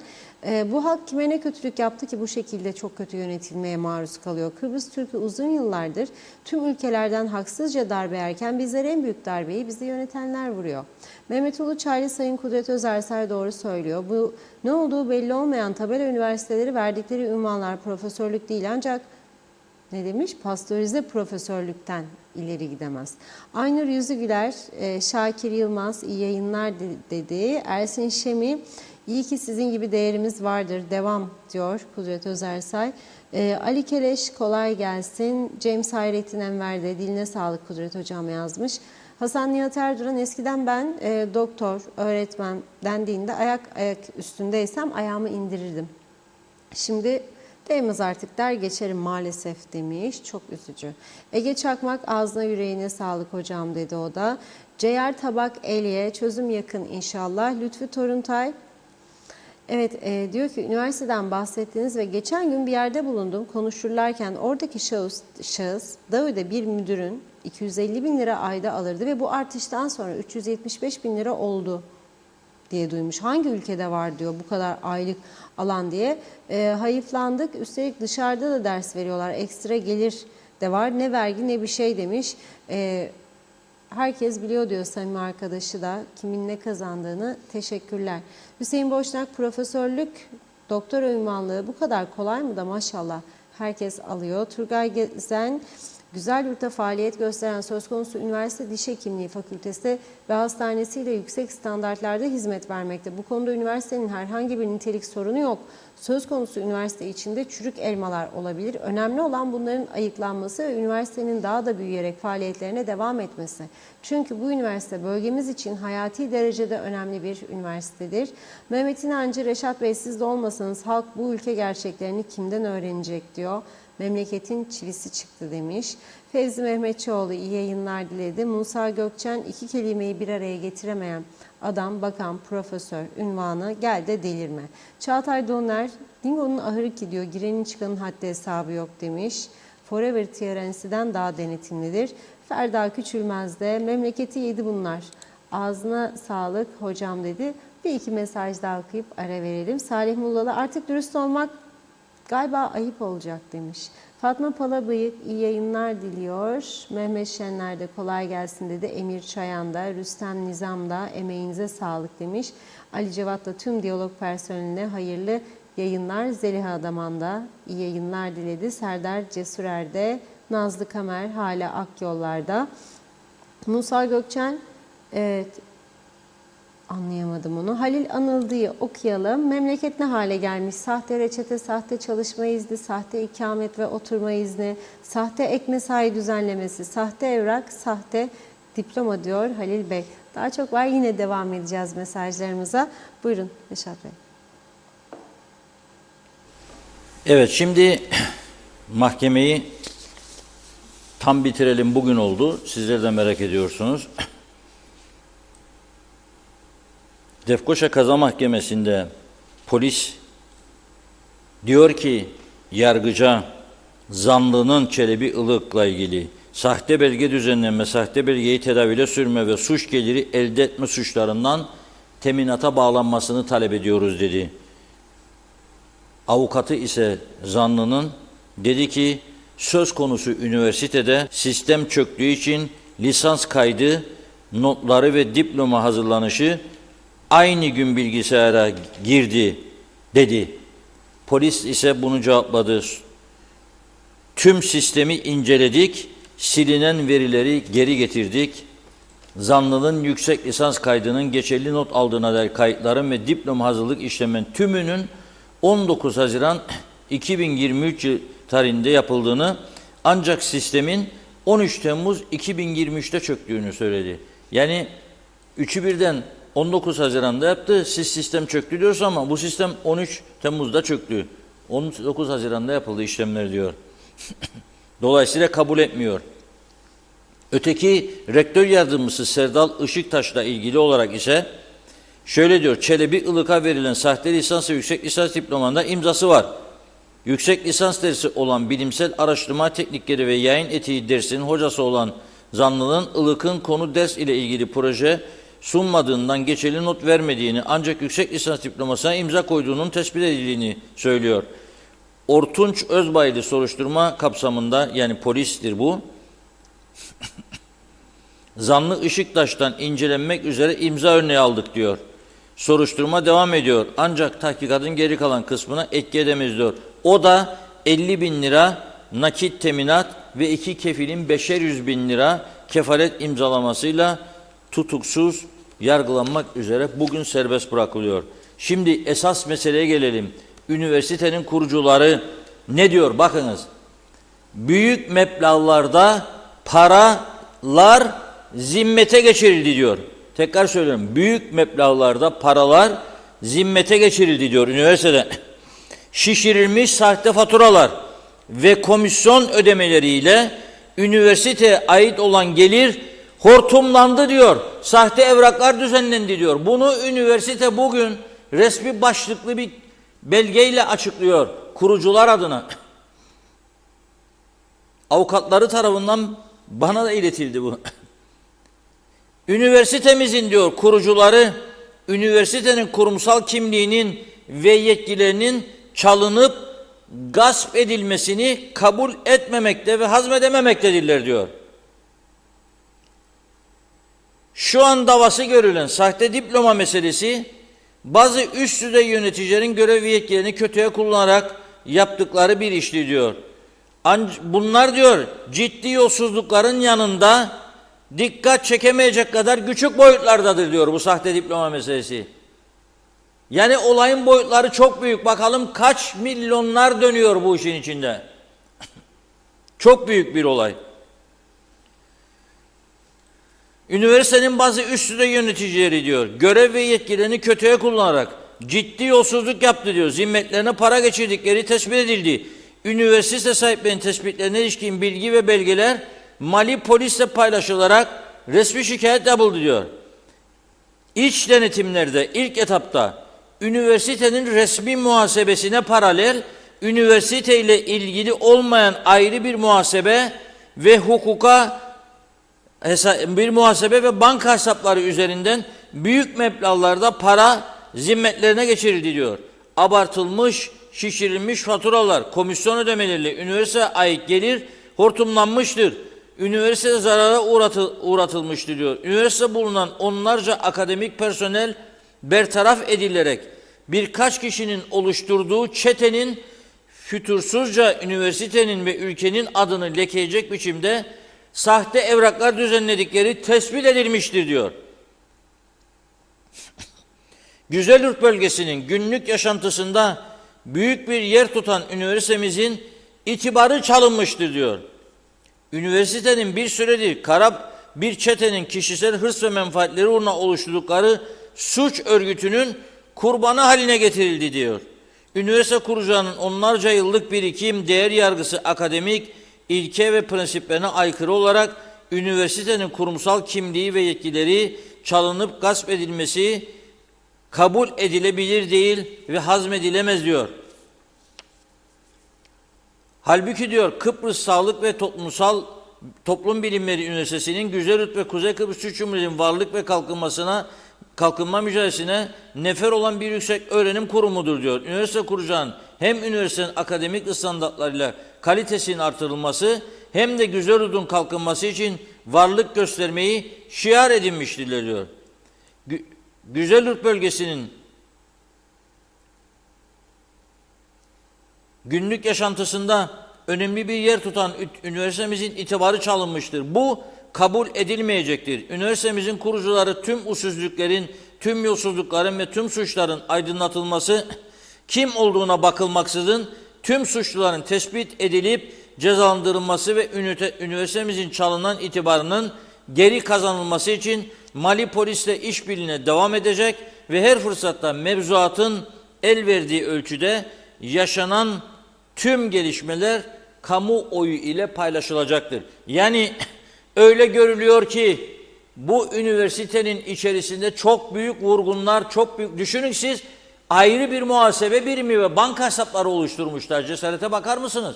bu halk kime ne kötülük yaptı ki bu şekilde çok kötü yönetilmeye maruz kalıyor. Kıbrıs Türk'ü uzun yıllardır tüm ülkelerden haksızca darbe yerken bizlere en büyük darbeyi bizi yönetenler vuruyor. Mehmet Uluçaylı, Sayın Kudret Özersay doğru söylüyor. Bu ne olduğu belli olmayan tabela üniversiteleri verdikleri ünvanlar profesörlük değil ancak ne demiş? Pastörize profesörlükten ileri gidemez. Aynur Yüzügüler, Şakir Yılmaz iyi yayınlar dedi. Ersin Şemi, iyi ki sizin gibi değerimiz vardır. Devam diyor Kudret Özersay. Ali Keleş kolay gelsin. James Hayrettin Enver de diline sağlık Kudret Hocam yazmış. Hasan Nihat Erduran, eskiden ben doktor, öğretmen dendiğinde ayak üstündeysem ayağımı indirirdim. Şimdi değmez artık der geçerim maalesef demiş. Çok üzücü. Ege Çakmak, ağzına yüreğine sağlık hocam dedi o da. Ceyar Tabak Eliye, çözüm yakın inşallah. Lütfü Toruntay, evet diyor ki üniversiteden bahsettiniz ve geçen gün bir yerde bulundum. Konuşurlarken oradaki şahıs Davide bir müdürün 250 bin lira ayda alırdı ve bu artıştan sonra 375 bin lira oldu diye duymuş. Hangi ülkede var diyor bu kadar aylık alan diye. Hayıflandık. Üstelik dışarıda da ders veriyorlar. Ekstra gelir de var. Ne vergi ne bir şey demiş. Herkes biliyor diyor samimi arkadaşı da kimin ne kazandığını. Teşekkürler. Hüseyin Boşnak, profesörlük, doktora ünvanlığı bu kadar kolay mı da maşallah herkes alıyor. Turgay Gezen, Güzyurt'ta faaliyet gösteren söz konusu üniversite diş hekimliği fakültesi ve hastanesiyle yüksek standartlarda hizmet vermekte. Bu konuda üniversitenin herhangi bir nitelik sorunu yok. Söz konusu üniversite içinde çürük elmalar olabilir. Önemli olan bunların ayıklanması ve üniversitenin daha da büyüyerek faaliyetlerine devam etmesi. Çünkü bu üniversite bölgemiz için hayati derecede önemli bir üniversitedir. Mehmet İnancı, Reşat Bey siz de olmasanız halk bu ülke gerçeklerini kimden öğrenecek diyor. Memleketin çivisi çıktı demiş. Fevzi Mehmetçioğlu iyi yayınlar diledi. Musa Gökçen, iki kelimeyi bir araya getiremeyen adam, bakan, profesör ünvanı gel de delirme. Çağatay Doner, Dingo'nun ahırı ki diyor girenin çıkanın haddi hesabı yok demiş. Forever TRNC'den daha denetimlidir. Ferda Küçülmez de memleketi yedi bunlar. Ağzına sağlık hocam dedi. Bir iki mesaj daha okuyup ara verelim. Salih Mullalı, artık dürüst olmak galiba ayıp olacak demiş. Fatma Palabıyık iyi yayınlar diliyor. Mehmet Şenler de kolay gelsin dedi. Emir Çayan da, Rüstem Nizam da emeğinize sağlık demiş. Ali Cevat da tüm diyalog personeline hayırlı yayınlar. Zeliha Adaman da iyi yayınlar diledi. Serdar Cesurer de, Nazlı Kamer hala Akyollar'da. Musa Gökçen, evet, Anlayamadım onu. Halil Anıldı'yı okuyalım. Memleket ne hale gelmiş? Sahte reçete, sahte çalışma izni, sahte ikamet ve oturma izni, sahte ek mesai düzenlemesi, sahte evrak, sahte diploma diyor Halil Bey. Daha çok var. Yine devam edeceğiz mesajlarımıza. Buyurun Reşat Bey. Evet, şimdi mahkemeyi tam bitirelim, bugün oldu. Sizler de merak ediyorsunuz. Lefkoşa Kaza Mahkemesi'nde polis diyor ki yargıca, zanlının Çelebi Ilık'la ilgili sahte belge düzenlenme, sahte belgeyi tedavüle sürme ve suç geliri elde etme suçlarından teminata bağlanmasını talep ediyoruz dedi. Avukatı ise zanlının dedi ki söz konusu üniversitede sistem çöktüğü için lisans kaydı, notları ve diploma hazırlanışı aynı gün bilgisayara girdi dedi. Polis ise bunu cevapladı. Tüm sistemi inceledik, silinen verileri geri getirdik. Zanlının yüksek lisans kaydının geçerli not aldığına dair kayıtların ve diploma hazırlık işleminin tümünün 19 Haziran 2023 tarihinde yapıldığını, ancak sistemin 13 Temmuz 2023'te çöktüğünü söyledi. Yani üçü birden 19 Haziran'da yaptı. Siz sistem çöktü diyorsunuz ama bu sistem 13 Temmuz'da çöktü. 19 Haziran'da yapıldı işlemler diyor. Dolayısıyla kabul etmiyor. Öteki rektör yardımcısı Serdal Işıktaş'la ilgili olarak ise şöyle diyor: Çelebi Ilık'a verilen sahte lisans ve yüksek lisans diplomanda imzası var. Yüksek lisans dersi olan bilimsel araştırma teknikleri ve yayın etiği dersinin hocası olan zanlının Ilık'ın konu ders ile ilgili proje sunmadığından geçerli not vermediğini, ancak yüksek lisans diplomasına imza koyduğunun tespit edildiğini söylüyor. Ortunç Özbaylı soruşturma kapsamında, yani polistir bu, zanlı Işıktaş'tan incelenmek üzere imza örneği aldık diyor. Soruşturma devam ediyor ancak tahkikatın geri kalan kısmına etki edemeyiz diyor. O da 50.000 lira nakit teminat ve 2 kefilin 500.000 lira kefalet imzalamasıyla tutuksuz yargılanmak üzere bugün serbest bırakılıyor. Şimdi esas meseleye gelelim. Üniversitenin kurucuları ne diyor? Bakınız. Büyük meblağlarda paralar zimmete geçirildi diyor. Tekrar söylüyorum. Büyük meblağlarda paralar zimmete geçirildi diyor üniversitede. Şişirilmiş sahte faturalar ve komisyon ödemeleriyle üniversiteye ait olan gelir hortumlandı diyor. Sahte evraklar düzenlendi diyor. Bunu üniversite bugün resmi başlıklı bir belgeyle açıklıyor kurucular adına. Avukatları tarafından bana da iletildi bu. Üniversitemizin diyor kurucuları, üniversitenin kurumsal kimliğinin ve yetkilerinin çalınıp gasp edilmesini kabul etmemekte ve hazmedememektedirler diyor. Şu an davası görülen sahte diploma meselesi, bazı üst düzey yöneticilerin görev ve yetkilerini kötüye kullanarak yaptıkları bir işti diyor. Bunlar diyor ciddi yolsuzlukların yanında dikkat çekemeyecek kadar küçük boyutlardadır diyor bu sahte diploma meselesi. Yani olayın boyutları çok büyük. Bakalım kaç milyonlar dönüyor bu işin içinde. Çok büyük bir olay. Üniversitenin bazı üst düzey yöneticileri diyor görev ve yetkilerini kötüye kullanarak ciddi yolsuzluk yaptı diyor. Zimmetlerine para geçirdikleri tespit edildi. Üniversite sahiplerinin tespitlerine ilişkin bilgi ve belgeler Mali polisle paylaşılarak resmi şikayet yapıldı diyor. İç denetimlerde ilk etapta üniversitenin resmi muhasebesine paralel üniversite ile ilgili olmayan ayrı bir muhasebe ve bir muhasebe ve banka hesapları üzerinden büyük meblağlarda para zimmetlerine geçirildi diyor. Abartılmış, şişirilmiş faturalar, komisyon ödemeleriyle üniversiteye ait gelir hortumlanmıştır. Üniversite zarara uğratılmıştır diyor. Üniversite bulunan onlarca akademik personel bertaraf edilerek birkaç kişinin oluşturduğu çetenin fütursuzca üniversitenin ve ülkenin adını lekeleyecek biçimde sahte evraklar düzenledikleri tespit edilmiştir diyor. Güzelyurt bölgesinin günlük yaşantısında büyük bir yer tutan üniversitemizin itibarı çalınmıştır diyor. Üniversitenin bir süredir bir çetenin kişisel hırs ve menfaatleri uğruna oluşturdukları suç örgütünün kurbanı haline getirildi diyor. Üniversite kurucularının onlarca yıllık birikim, değer yargısı, akademik ilke ve prensiplerine aykırı olarak üniversitenin kurumsal kimliği ve yetkileri çalınıp gasp edilmesi kabul edilebilir değil ve hazmedilemez diyor. Halbuki diyor Kıbrıs Sağlık ve Toplum Bilimleri Üniversitesi'nin Güzelyurt ve Kuzey Kıbrıs Türk Cumhuriyeti'nin varlık ve kalkınma mücadelesine nefer olan bir yüksek öğrenim kurumudur diyor. Üniversite kuracağın hem üniversitenin akademik standartlarıyla kalitesinin artırılması hem de Güzelyurt'un kalkınması için varlık göstermeyi şiar edinmiştirler diyor. Güzelyurt bölgesinin günlük yaşantısında önemli bir yer tutan üniversitemizin itibarı çalınmıştır. Bu kabul edilmeyecektir. Üniversitemizin kurucuları tüm usulsüzlüklerin, tüm yolsuzlukların ve tüm suçların aydınlatılması, kim olduğuna bakılmaksızın tüm suçluların tespit edilip cezalandırılması ve üniversitemizin çalınan itibarının geri kazanılması için Mali polisle işbirliğine devam edecek ve her fırsatta mevzuatın el verdiği ölçüde yaşanan tüm gelişmeler kamuoyu ile paylaşılacaktır. Yani öyle görülüyor ki bu üniversitenin içerisinde çok büyük vurgunlar, çok büyük, düşünün siz ayrı bir muhasebe birimi ve banka hesapları oluşturmuşlar. Cesarete bakar mısınız?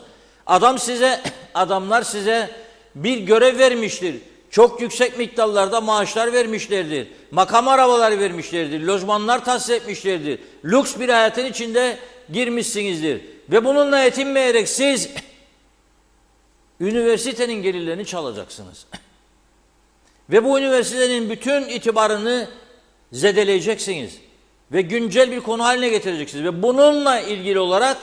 Adamlar size bir görev vermiştir. Çok yüksek miktarlarda maaşlar vermişlerdir. Makam arabaları vermişlerdir. Lojmanlar tahsis etmişlerdir. Lüks bir hayatın içinde girmişsinizdir. Ve bununla yetinmeyerek siz üniversitenin gelirlerini çalacaksınız. Ve bu üniversitenin bütün itibarını zedeleyeceksiniz. Ve güncel bir konu haline getireceksiniz. Ve bununla ilgili olarak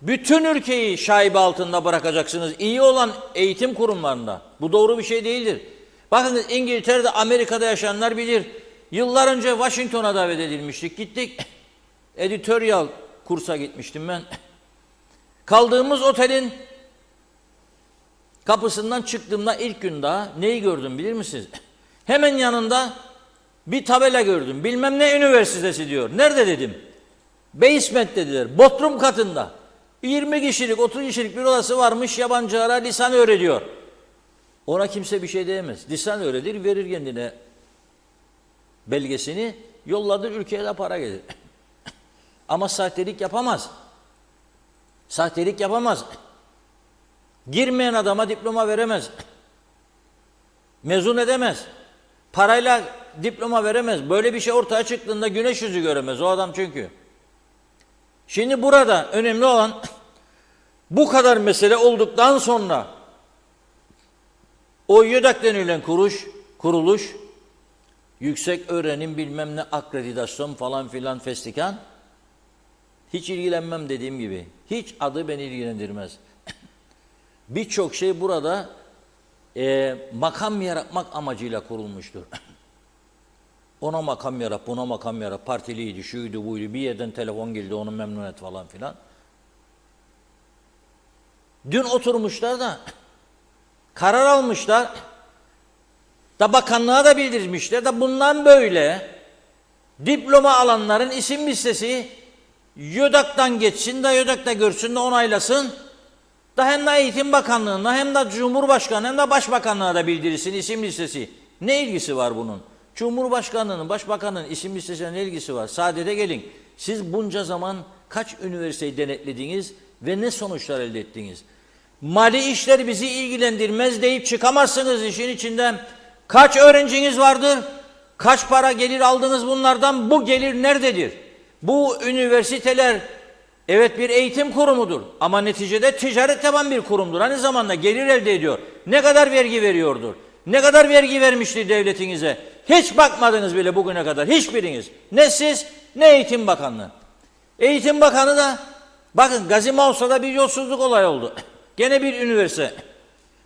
bütün ülkeyi şaibe altında bırakacaksınız. İyi olan eğitim kurumlarında. Bu doğru bir şey değildir. Bakın İngiltere'de, Amerika'da yaşayanlar bilir. Yıllar önce Washington'a davet edilmiştik. Gittik. Editoryal kursa gitmiştim ben. Kaldığımız otelin kapısından çıktığımda ilk gün daha neyi gördüm bilir misiniz? Hemen yanında bir tabela gördüm. Bilmem ne üniversitesi diyor. Nerede dedim. Basement dediler. Bodrum katında. 20 kişilik, 30 kişilik bir odası varmış. Yabancılara lisan öğretiyor. Ona kimse bir şey diyemez. Lisan öğretir, verir kendine belgesini. Yolladır, ülkeye de para gelir. Ama sahtelik yapamaz. Sahtelik yapamaz. Girmeyen adama diploma veremez. Mezun edemez. Parayla diploma veremez. Böyle bir şey ortaya çıktığında güneş yüzü göremez o adam çünkü. Şimdi burada önemli olan bu kadar mesele olduktan sonra o YÖDAK denilen kuruluş yüksek öğrenim bilmem ne akreditasyon falan filan festikan hiç ilgilenmem dediğim gibi. Hiç adı beni ilgilendirmez. Birçok şey burada makam yaratmak amacıyla kurulmuştur. Ona makam yarat, buna makam yarat, partiliydi, şuydu, buydu, bir yerden telefon geldi, onu memnun et falan filan. Dün oturmuşlar da karar almışlar, da bakanlığa da bildirmişler da bundan böyle diploma alanların isim listesi YÖDAK'tan geçsin de YÖDAK da görsün de onaylasın. Da hem de Eğitim Bakanlığı'na hem de Cumhurbaşkanı hem de Başbakanlığı'na da bildirilsin isim listesi. Ne ilgisi var bunun? Cumhurbaşkanlığının, Başbakanın isim listesine ne ilgisi var? Saadete gelin. Siz bunca zaman kaç üniversiteyi denetlediniz ve ne sonuçlar elde ettiniz? Mali işler bizi ilgilendirmez deyip çıkamazsınız işin içinden. Kaç öğrenciniz vardır? Kaç para gelir aldınız bunlardan? Bu gelir nerededir? Bu üniversiteler evet bir eğitim kurumudur ama neticede ticaret taban bir kurumdur. Aynı zamanda gelir elde ediyor. Ne kadar vergi veriyordur? Ne kadar vergi vermiştir devletinize? Hiç bakmadınız bile bugüne kadar hiçbiriniz. Ne siz ne Eğitim Bakanlığı. Eğitim Bakanı da bakın Gazi Mauso'da bir yolsuzluk olayı oldu. Gene bir üniversite.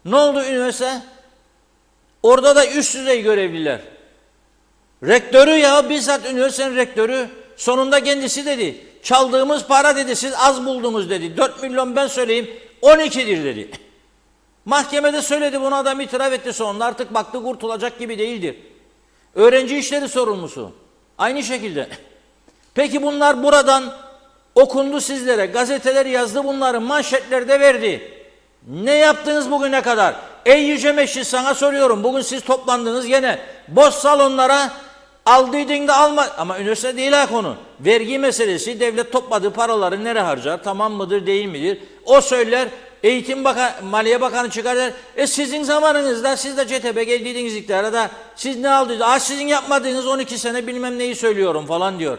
Ne oldu üniversite? Orada da üst düzey görevliler. Rektörü ya, bizzat üniversitenin rektörü sonunda kendisi dedi. Çaldığımız para dedi, siz az buldunuz dedi. 4 milyon ben söyleyeyim 12'dir dedi. Mahkemede söyledi bunu, adam itiraf etti sonunda, artık baktı kurtulacak gibi değildir. Öğrenci işleri sorumlusu aynı şekilde. Peki bunlar buradan okundu sizlere, gazeteler yazdı, bunları manşetlerde verdi. Ne yaptınız bugüne kadar? Ey Yüce Meclis, sana soruyorum. Bugün siz toplandınız gene boş salonlara, aldıydın da alma. Ama üniversite değil ha konu. Vergi meselesi, devlet topladığı paraları nereye harcar? Tamam mıdır değil midir? O söyler. Eğitim Bakanı, Maliye Bakanı çıkar der. Sizin zamanınızda, siz de CTP geldiğiniz iktidara da siz ne aldınız? Sizin yapmadığınız 12 sene bilmem neyi söylüyorum falan diyor.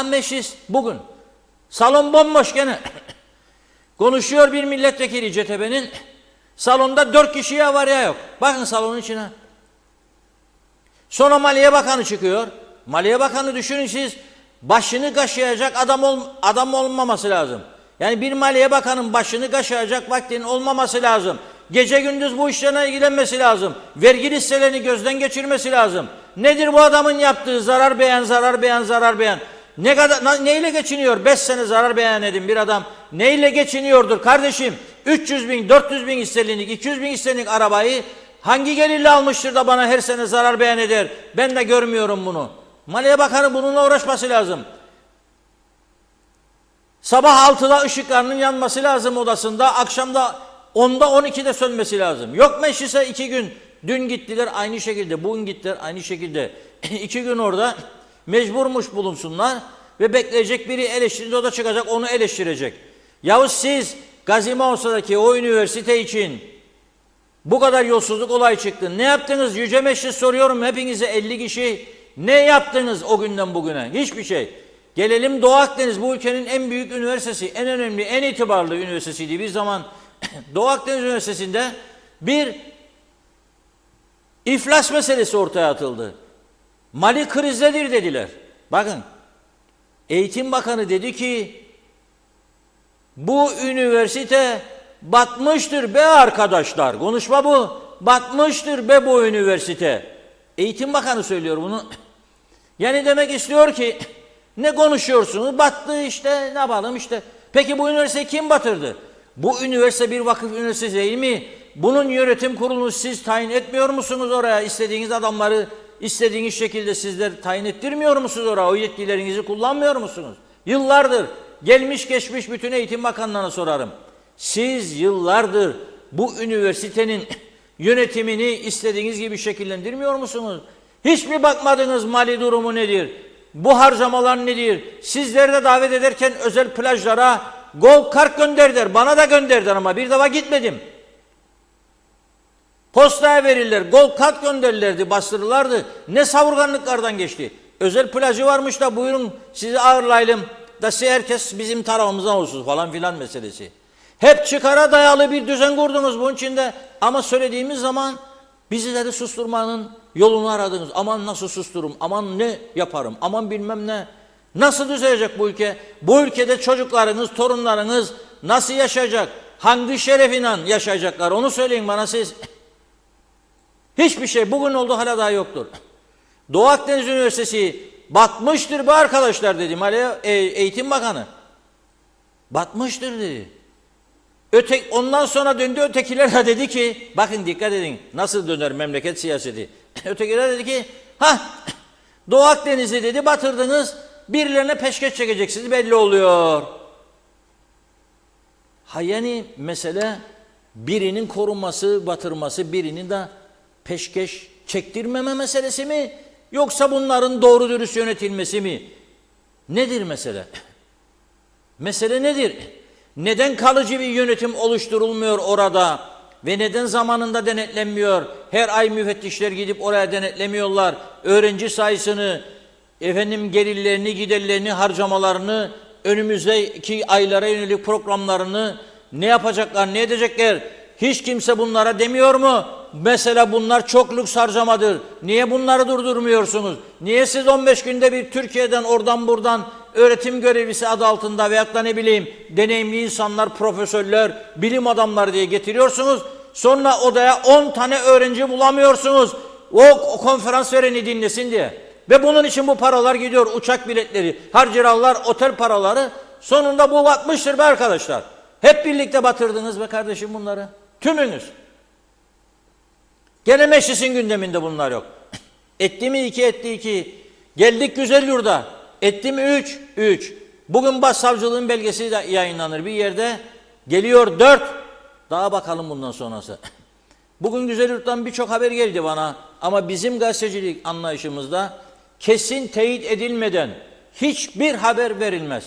Meclis bugün. Salon bomboş gene. Konuşuyor bir milletvekili CTP'nin. Salonda 4 kişiye var ya yok. Bakın salonun içine. Sonra Maliye Bakanı çıkıyor. Maliye Bakanı düşünün siz, başını kaşıyacak adam olmaması lazım. Yani bir Maliye Bakanı'nın başını kaşıyacak vaktinin olmaması lazım. Gece gündüz bu işlerle ilgilenmesi lazım. Vergi listelerini gözden geçirmesi lazım. Nedir bu adamın yaptığı? Zarar beyan, zarar beyan, zarar beyan. Ne kadar, neyle geçiniyor? 5 sene zarar beyan edin bir adam. Neyle geçiniyordur kardeşim? 300 bin, 400 bin istelinlik, 200 bin istelinlik arabayı hangi gelirle almıştır da bana her sene zarar beyan eder? Ben de görmüyorum bunu. Maliye Bakanı bununla uğraşması lazım. Sabah 6'da ışıklarının yanması lazım odasında, akşamda 10'da 12'de sönmesi lazım. Yok meclise 2 gün, dün gittiler aynı şekilde, bugün gittiler aynı şekilde. 2 gün orada mecburmuş bulunsunlar ve bekleyecek biri eleştirdi, o da çıkacak onu eleştirecek. Yahu siz Gazi Mauso'daki o üniversite için bu kadar yolsuzluk olay çıktı. Ne yaptınız? Yüce Meclis soruyorum hepinize, 50 kişi. Ne yaptınız o günden bugüne? Hiçbir şey. Gelelim Doğu Akdeniz, bu ülkenin en büyük üniversitesi, en önemli, en itibarlı üniversitesiydi bir zaman. Doğu Akdeniz Üniversitesi'nde bir iflas meselesi ortaya atıldı. Mali krizdedir dediler. Bakın, Eğitim Bakanı dedi ki bu üniversite batmıştır be arkadaşlar. Konuşma bu. Batmıştır be bu üniversite. Eğitim Bakanı söylüyor bunu. Yani demek istiyor ki ne konuşuyorsunuz? Battı işte, ne yapalım işte. Peki bu üniversiteyi kim batırdı? Bu üniversite bir vakıf üniversitesi değil mi? Bunun yönetim kurulunu siz tayin etmiyor musunuz oraya? İstediğiniz adamları istediğiniz şekilde sizler tayin ettirmiyor musunuz oraya? O yetkilerinizi kullanmıyor musunuz? Yıllardır gelmiş geçmiş bütün eğitim bakanlarına sorarım. Siz yıllardır bu üniversitenin yönetimini istediğiniz gibi şekillendirmiyor musunuz? Hiç mi bakmadınız mali durumu nedir? Bu harcamalar nedir? Sizleri de davet ederken özel plajlara gol kart gönderdiler. Bana da gönderdiler ama bir defa gitmedim. Postaya verirler. Gol kart gönderirlerdi, bastırırlardı. Ne savurganlıklardan geçti. Özel plajı varmış da buyurun sizi ağırlayalım da herkes bizim tarafımızdan olsun falan filan meselesi. Hep çıkara dayalı bir düzen kurdunuz bunun içinde. Ama söylediğimiz zaman bizleri susturmanın yolunu aradınız. Aman nasıl susturum, aman ne yaparım, aman bilmem ne. Nasıl düzelecek bu ülke? Bu ülkede çocuklarınız, torunlarınız nasıl yaşayacak? Hangi şerefiyle yaşayacaklar? Onu söyleyin bana siz. Hiçbir şey bugün oldu hala daha yoktur. Doğu Akdeniz Üniversitesi batmıştır bu arkadaşlar dedi Eğitim Bakanı. Batmıştır dedi. Ondan sonra döndü ötekiler de dedi ki, bakın dikkat edin nasıl döner memleket siyaseti. Ötekiler dedi ki, Doğu Akdeniz'i dedi batırdınız, birilerine peşkeş çekeceksiniz belli oluyor. Yani mesele birinin korunması, batırması, birinin de peşkeş çektirmeme meselesi mi? Yoksa bunların doğru dürüst yönetilmesi mi? Nedir mesele? Mesele nedir? Neden kalıcı bir yönetim oluşturulmuyor orada? Ve neden zamanında denetlenmiyor? Her ay müfettişler gidip oraya denetlemiyorlar. Öğrenci sayısını, gelirlerini, giderlerini, harcamalarını, önümüzdeki aylara yönelik programlarını ne yapacaklar, ne edecekler? Hiç kimse bunlara demiyor mu? Mesela bunlar çok lüks harcamadır. Niye bunları durdurmuyorsunuz? Niye siz 15 günde bir Türkiye'den oradan buradan öğretim görevlisi adı altında veyahut da ne bileyim deneyimli insanlar, profesörler, bilim adamları diye getiriyorsunuz? Sonra odaya 10 tane öğrenci bulamıyorsunuz. O konferans vereni dinlesin diye. Ve bunun için bu paralar gidiyor. Uçak biletleri, harcırallar, otel paraları. Sonunda bu batmıştır be arkadaşlar. Hep birlikte batırdınız be kardeşim bunları. Tümünüz. Gene meclisin gündeminde bunlar yok. Etti mi 2, etti 2. Geldik güzel yurda. Etti mi 3, 3. Bugün başsavcılığın belgesi de yayınlanır bir yerde. Geliyor 4. Daha bakalım bundan sonrası. Bugün Güzelyurt'tan birçok haber geldi bana. Ama bizim gazetecilik anlayışımızda kesin teyit edilmeden hiçbir haber verilmez.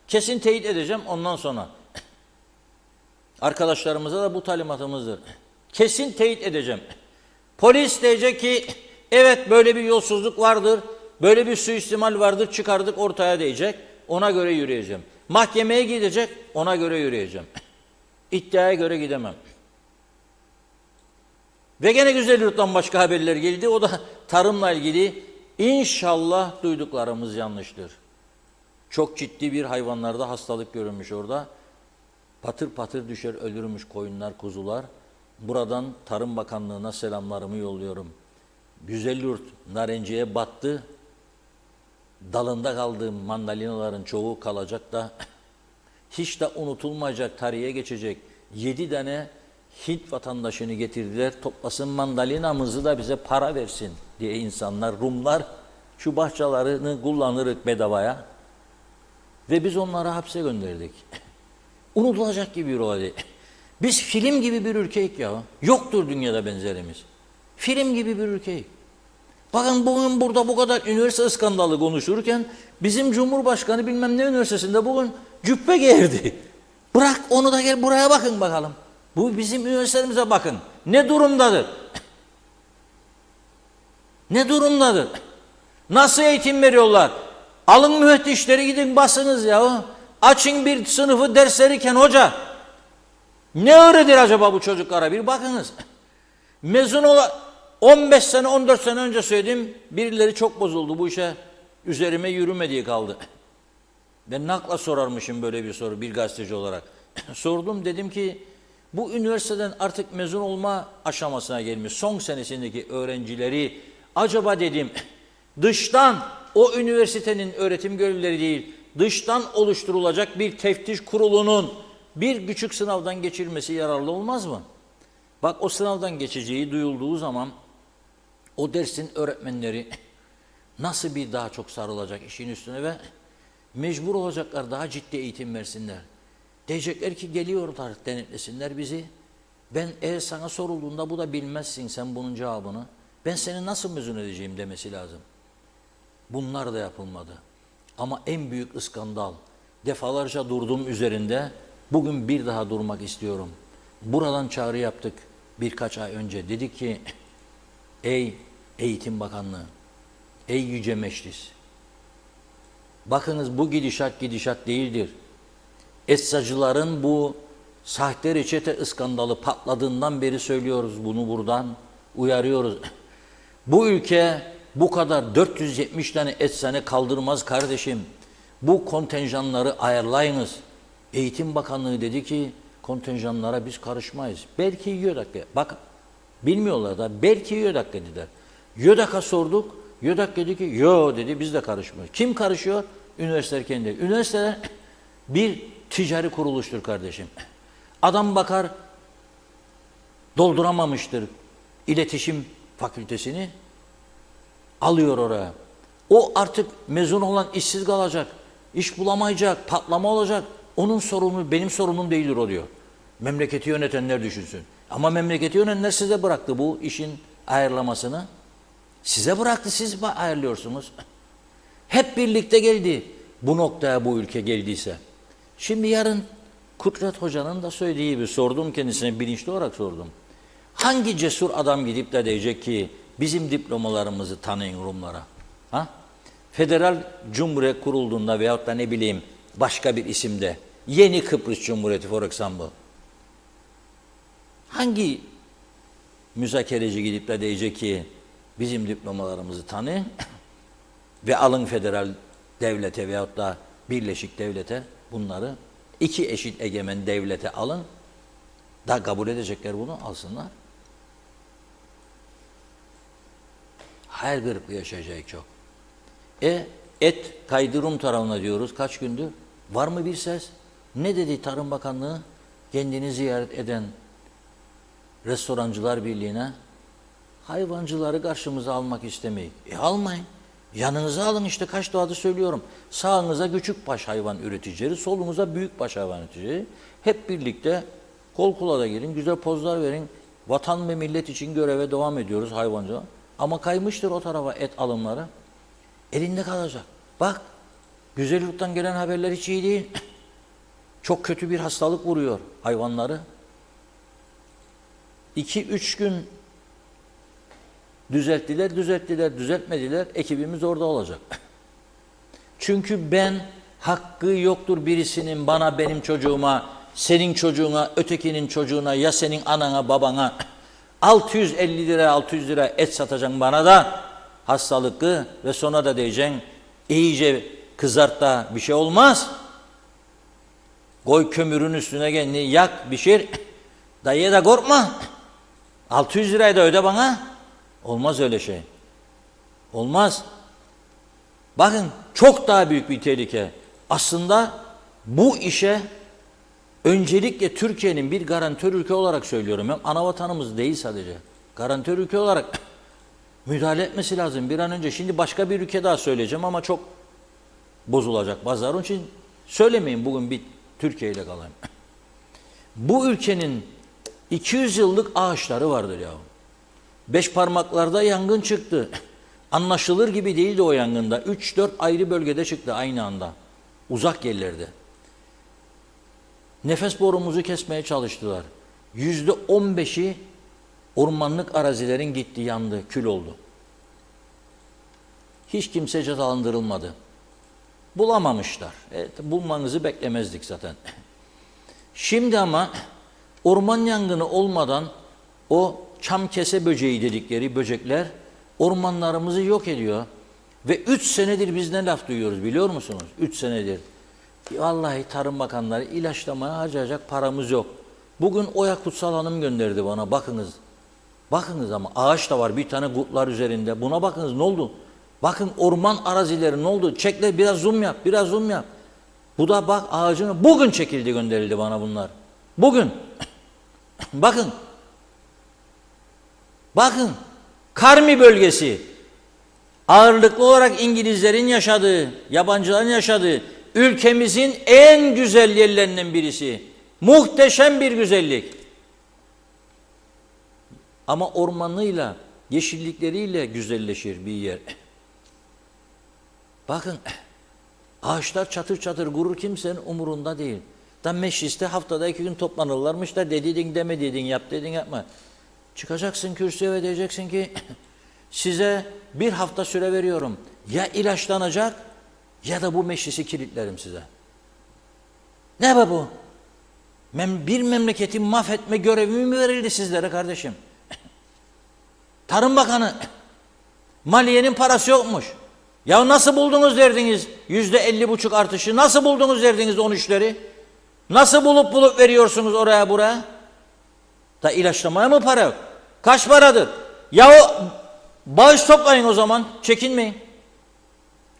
Kesin teyit edeceğim ondan sonra. Arkadaşlarımıza da bu talimatımızdır. Kesin teyit edeceğim. Polis diyecek ki evet böyle bir yolsuzluk vardır, böyle bir suistimal vardır, çıkardık ortaya diyecek. Ona göre yürüyeceğim. Mahkemeye gidecek, ona göre yürüyeceğim. İddiaya göre gidemem. Ve gene Güzelyurt'tan başka haberler geldi. O da tarımla ilgili. İnşallah duyduklarımız yanlıştır. Çok ciddi bir hayvanlarda hastalık görülmüş orada. Patır patır düşer ölürmüş koyunlar, kuzular. Buradan Tarım Bakanlığı'na selamlarımı yolluyorum. Güzelyurt narenciye battı. Dalında kaldığım mandalinaların çoğu kalacak da hiç de unutulmayacak, tarihe geçecek 7 tane Hint vatandaşını getirdiler. Toplasın mandalinamızı da bize para versin diye insanlar, Rumlar şu bahçelerini kullanırık bedavaya. Ve biz onları hapse gönderdik. Unutulacak gibi bir olay. Biz film gibi bir ülkeyiz ya. Yoktur dünyada benzerimiz. Film gibi bir ülkeyiz. Bakın bugün burada bu kadar üniversite skandalı konuşurken bizim Cumhurbaşkanı bilmem ne üniversitesinde bugün cübbe giyerdi. Bırak onu da gel buraya bakın bakalım. Bu bizim üniversitemize bakın. Ne durumdadır? Ne durumdadır? Nasıl eğitim veriyorlar? Alın müfettişleri gidin basınız ya. Açın bir sınıfı ders verirken hoca. Ne öğretir acaba bu çocuklara? Bir bakınız. Mezun olan 15 sene 14 sene önce söyledim. Birileri çok bozuldu bu işe. Üzerime yürüme diye kaldı. Ben nakla sorarmışım böyle bir soru bir gazeteci olarak. Sordum dedim ki bu üniversiteden artık mezun olma aşamasına gelmiş. Son senesindeki öğrencileri acaba dedim dıştan o üniversitenin öğretim görevlileri değil dıştan oluşturulacak bir teftiş kurulunun bir küçük sınavdan geçirmesi yararlı olmaz mı? Bak o sınavdan geçeceği duyulduğu zaman o dersin öğretmenleri nasıl bir daha çok sarılacak işin üstüne ve mecbur olacaklar daha ciddi eğitim versinler. Diyecekler ki geliyorlar denetlesinler bizi. Ben eğer sana sorulduğunda bu da bilmezsin sen bunun cevabını. Ben seni nasıl mezun edeceğim demesi lazım. Bunlar da yapılmadı. Ama en büyük iskandal defalarca durduğum üzerinde bugün bir daha durmak istiyorum. Buradan çağrı yaptık birkaç ay önce. Dedik ki ey Eğitim Bakanlığı, ey Yüce Meclis, bakınız bu gidişat değildir. Eczacıların bu sahte reçete iskandalı patladığından beri söylüyoruz bunu buradan, uyarıyoruz. Bu ülke bu kadar 470 tane eczane kaldırmaz kardeşim. Bu kontenjanları ayarlayınız. Eğitim Bakanlığı dedi ki kontenjanlara biz karışmayız. Belki YÖDAK, bak bilmiyorlar da belki YÖDAK dediler. YÖDAK'a sorduk. YÖDAK dedi ki yo dedi biz de karışmıyoruz. Kim karışıyor? Üniversiteler kendi. Üniversiteler bir ticari kuruluştur kardeşim. Adam bakar dolduramamıştır iletişim fakültesini alıyor oraya. O artık mezun olan işsiz kalacak, iş bulamayacak, patlama olacak. Onun sorunu benim sorunum değildir o diyor. Memleketi yönetenler düşünsün. Ama memleketi yönetenler size bıraktı bu işin ayarlamasını. Size bıraktı, siz ayarlıyorsunuz. Hep birlikte geldi bu noktaya bu ülke geldiyse. Şimdi yarın Kudret Hoca'nın da söylediği gibi sordum kendisine, bilinçli olarak sordum. Hangi cesur adam gidip de diyecek ki bizim diplomalarımızı tanıyın Rumlara? Ha? Federal Cumhuriyet kurulduğunda veyahut da ne bileyim başka bir isimde Yeni Kıbrıs Cumhuriyeti for example. Hangi müzakereci gidip de diyecek ki bizim diplomalarımızı tanıyın ve alın federal devlete veyahut da Birleşik Devlet'e bunları iki eşit egemen devlete alın da kabul edecekler bunu alsınlar. Hayal kırıklığı yaşayacak çok. Et kaydı Rum tarafına diyoruz. Kaç gündür? Var mı bir ses? Ne dedi Tarım Bakanlığı? Kendini ziyaret eden Restorancılar Birliği'ne hayvancıları karşımıza almak istemeyin. Almayın. Yanınıza alın işte kaç doğada söylüyorum. Sağınıza küçükbaş hayvan üreticileri, solunuza büyükbaş hayvan üreticileri. Hep birlikte kol kola da gelin, güzel pozlar verin. Vatan ve millet için göreve devam ediyoruz hayvancılığa. Ama kaymıştır o tarafa et alımları. Elinde kalacak. Bak, Güzellik'ten gelen haberler hiç iyi değil. Çok kötü bir hastalık vuruyor hayvanları. 2-3 gün düzeltmediler. Ekibimiz orada olacak. Çünkü ben hakkı yoktur birisinin bana, benim çocuğuma, senin çocuğuna, ötekinin çocuğuna, ya senin anana, babana 650 lira, 600 lira et satacaksın bana da hastalıklı ve sonra da diyeceksin iyice kızart da bir şey olmaz. Koy kömürün üstüne kendini yak, pişir. Dayıya da korkma. 600 lirayı da öde bana. Olmaz öyle şey. Olmaz. Bakın çok daha büyük bir tehlike. Aslında bu işe öncelikle Türkiye'nin bir garantör ülke olarak söylüyorum. Hem ana vatanımız değil sadece. Garantör ülke olarak müdahale etmesi lazım bir an önce. Şimdi başka bir ülke daha söyleyeceğim ama çok bozulacak pazar. Onun için söylemeyin, bugün bir Türkiye ile kalayım. Bu ülkenin 200 yıllık ağaçları vardır ya. 5 parmaklarda yangın çıktı. Anlaşılır gibi değildi o yangında. 3-4 ayrı bölgede çıktı aynı anda. Uzak yerlerde. Nefes borumuzu kesmeye çalıştılar. %15'i ormanlık arazilerin gitti, yandı, kül oldu. Hiç kimse cezalandırılmadı. Bulamamışlar. Bulmanızı beklemezdik zaten. Şimdi ama orman yangını olmadan o çamkese böceği dedikleri böcekler ormanlarımızı yok ediyor. Ve 3 senedir biz ne laf duyuyoruz biliyor musunuz? 3 senedir. Vallahi Tarım Bakanları ilaçlamaya harcayacak paramız yok. Bugün Oya Kutsal Hanım gönderdi bana, bakınız. Bakınız ama ağaç da var bir tane kurtlar üzerinde. Buna bakınız ne oldu? Bakın orman arazileri ne oldu? Çekle, biraz zoom yap, biraz zoom yap. Bu da bak ağacını bugün çekildi, gönderildi bana bunlar. Bugün. Bakın. Bakın. Karmi bölgesi. Ağırlıklı olarak İngilizlerin yaşadığı, yabancıların yaşadığı ülkemizin en güzel yerlerinden birisi. Muhteşem bir güzellik. Ama ormanıyla, yeşillikleriyle güzelleşir bir yer. Bakın, ağaçlar çatır çatır kurur, kimsenin umurunda değil. Da mecliste haftada 2 gün toplanırlarmış da dediydin demediydin, yap dedin yapma. Çıkacaksın kürsüye ve diyeceksin ki size 1 hafta süre veriyorum. Ya ilaçlanacak ya da bu meclisi kilitlerim size. Ne be bu? Bir memleketi mahvetme görevi mi verildi sizlere kardeşim? Tarım Bakanı, maliyenin parası yokmuş. Ya nasıl buldunuz derdiniz %50,5 artışı? Nasıl buldunuz derdiniz 13'leri? Nasıl bulup veriyorsunuz oraya buraya? Da ilaçlamaya mı para yok? Kaç paradır? Ya bağış toplayın o zaman. Çekinmeyin.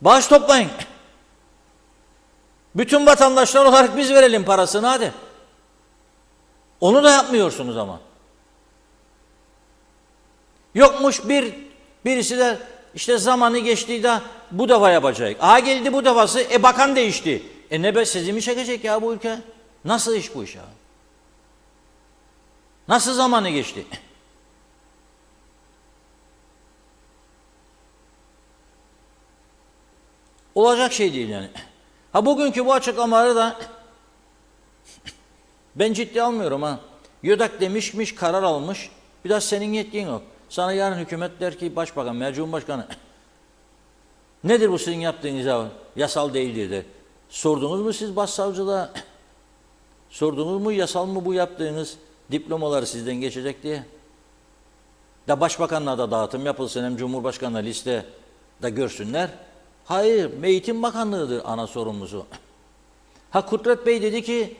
Bağış toplayın. Bütün vatandaşlar olarak biz verelim parasını hadi. Onu da yapmıyorsunuz ama. Yokmuş birisi de işte zamanı geçtiği de bu defa yapacak. Aha geldi bu defası, bakan değişti. Ne be, sizi mi çekecek ya bu ülke? Nasıl iş bu iş ya? Nasıl zamanı geçti? Olacak şey değil yani. Ha bugünkü bu açıklamaları da ben ciddi almıyorum ha. YÖDAK demişmiş, karar almış. Bir daha senin yetkin yok. Sana yarın hükümet der ki başbakan veya cumhurbaşkanı nedir bu sizin yaptığınız ya? Yasal değildir de. Sordunuz mu siz başsavcılığa? Sordunuz mu yasal mı bu yaptığınız diplomaları sizden geçecek diye? Da başbakanlığa da dağıtım yapılsın, hem cumhurbaşkanlığı liste de görsünler. Hayır, Eğitim Bakanlığı'dır ana sorumlusu. Ha Kudret Bey dedi ki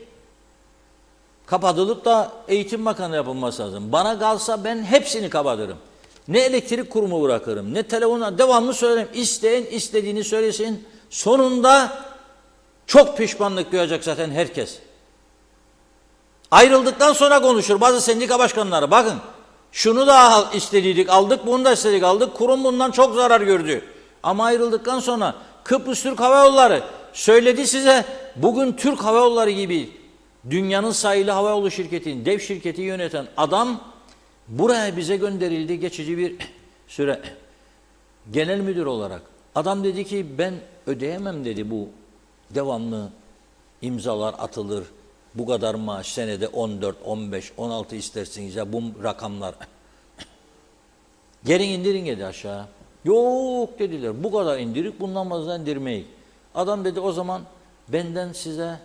kapatılıp da Eğitim Bakanı yapılması lazım. Bana kalsa ben hepsini kapatırım. Ne elektrik kurumu bırakırım, ne telefona devamlı söylerim. İsteyen istediğini söylesin. Sonunda çok pişmanlık duyacak zaten herkes. Ayrıldıktan sonra konuşur bazı sendika başkanları. Bakın şunu da istediydik aldık, bunu da istedik aldık. Kurum bundan çok zarar gördü. Ama ayrıldıktan sonra Kıbrıs Türk Hava Yolları söyledi size, bugün Türk Hava Yolları gibi dünyanın sayılı havayolu şirketinin, dev şirketi yöneten adam buraya bize gönderildi geçici bir süre genel müdür olarak. Adam dedi ki ben ödeyemem dedi, bu devamlı imzalar atılır. Bu kadar maaş senede 14, 15, 16 istersiniz ya bu rakamlar. Gelin indirin dedi aşağı. Yok dediler, bu kadar indirik, bundan fazla indirmeyin. Adam dedi o zaman benden size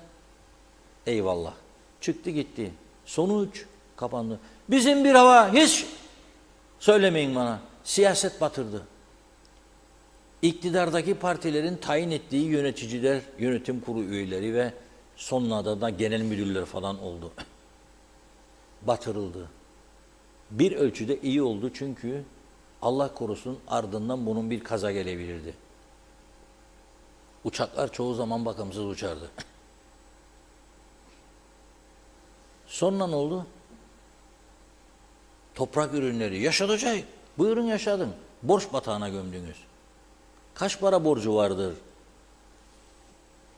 eyvallah. Çıktı gitti. Sonuç kapandı. Bizim bir hava hiç söylemeyin bana. Siyaset batırdı. İktidardaki partilerin tayin ettiği yöneticiler, yönetim kurulu üyeleri ve sonlarda da genel müdürler falan oldu. Batırıldı. Bir ölçüde iyi oldu çünkü Allah korusun ardından bunun bir kaza gelebilirdi. Uçaklar çoğu zaman bakımsız uçardı. Sonra ne oldu? Toprak ürünleri yaşatacak. Buyurun yaşadın. Borç batağına gömdünüz. Kaç para borcu vardır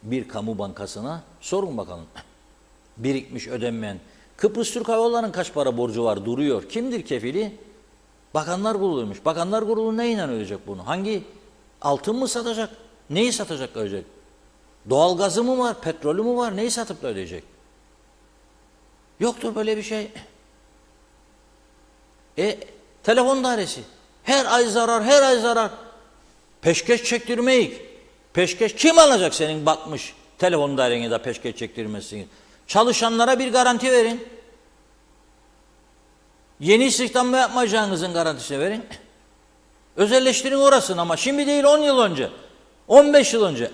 bir kamu bankasına? Sorun bakalım. Birikmiş ödenmeyen. Kıbrıs Türk Hava Yolları'nın kaç para borcu var duruyor. Kimdir kefili? Bakanlar Kurulu'ymuş. Bakanlar Kurulu neyle ödeyecek bunu? Hangi altın mı satacak? Neyi satacak ödeyecek? Doğalgazı mı var? Petrolü mü var? Neyi satıp da ödeyecek? Yoktur böyle bir şey. Telefon dairesi. Her ay zarar, her ay zarar. Peşkeş çektirmeyik. Peşkeş kim alacak senin batmış telefon daireni de peşkeş çektirmesini? Çalışanlara bir garanti verin. Yeni istihdam yapmayacağınızın garantisini verin. Özelleştirin orasını ama şimdi değil 10 yıl önce. 15 yıl önce.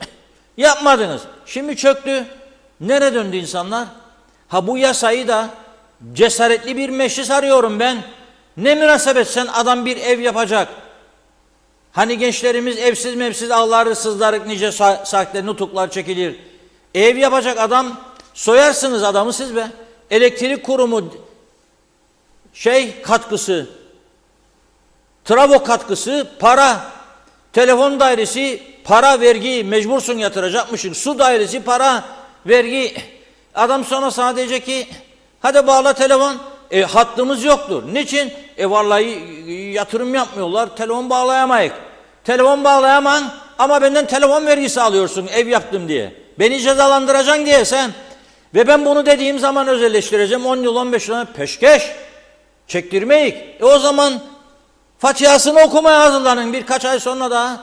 Yapmadınız. Şimdi çöktü. Nereye döndü insanlar? Ha bu yasayı da cesaretli bir meclis arıyorum ben. Ne münasebet sen adam bir ev yapacak. Hani gençlerimiz evsiz mevsiz ağlarır sızlarık nice sahte nutuklar çekilir. Ev yapacak adam soyarsınız adamı siz be. Elektrik kurumu katkısı, trafo katkısı, para, telefon dairesi, para, vergi mecbursun yatıracakmışsın. Su dairesi, para, vergi. Adam sonra sana diyecek ki hadi bağla telefon. Hattımız yoktur. Niçin? Vallahi yatırım yapmıyorlar. Telefon bağlayamayız. Telefon bağlayamam ama benden telefon vergisi alıyorsun ev yaptım diye. Beni cezalandıracaksın diye sen. Ve ben bunu dediğim zaman özelleştireceğim. 10 yıl 15 yıl peşkeş çektirmeyik. O zaman Fatihasını okumaya hazırlanın. Birkaç ay sonra da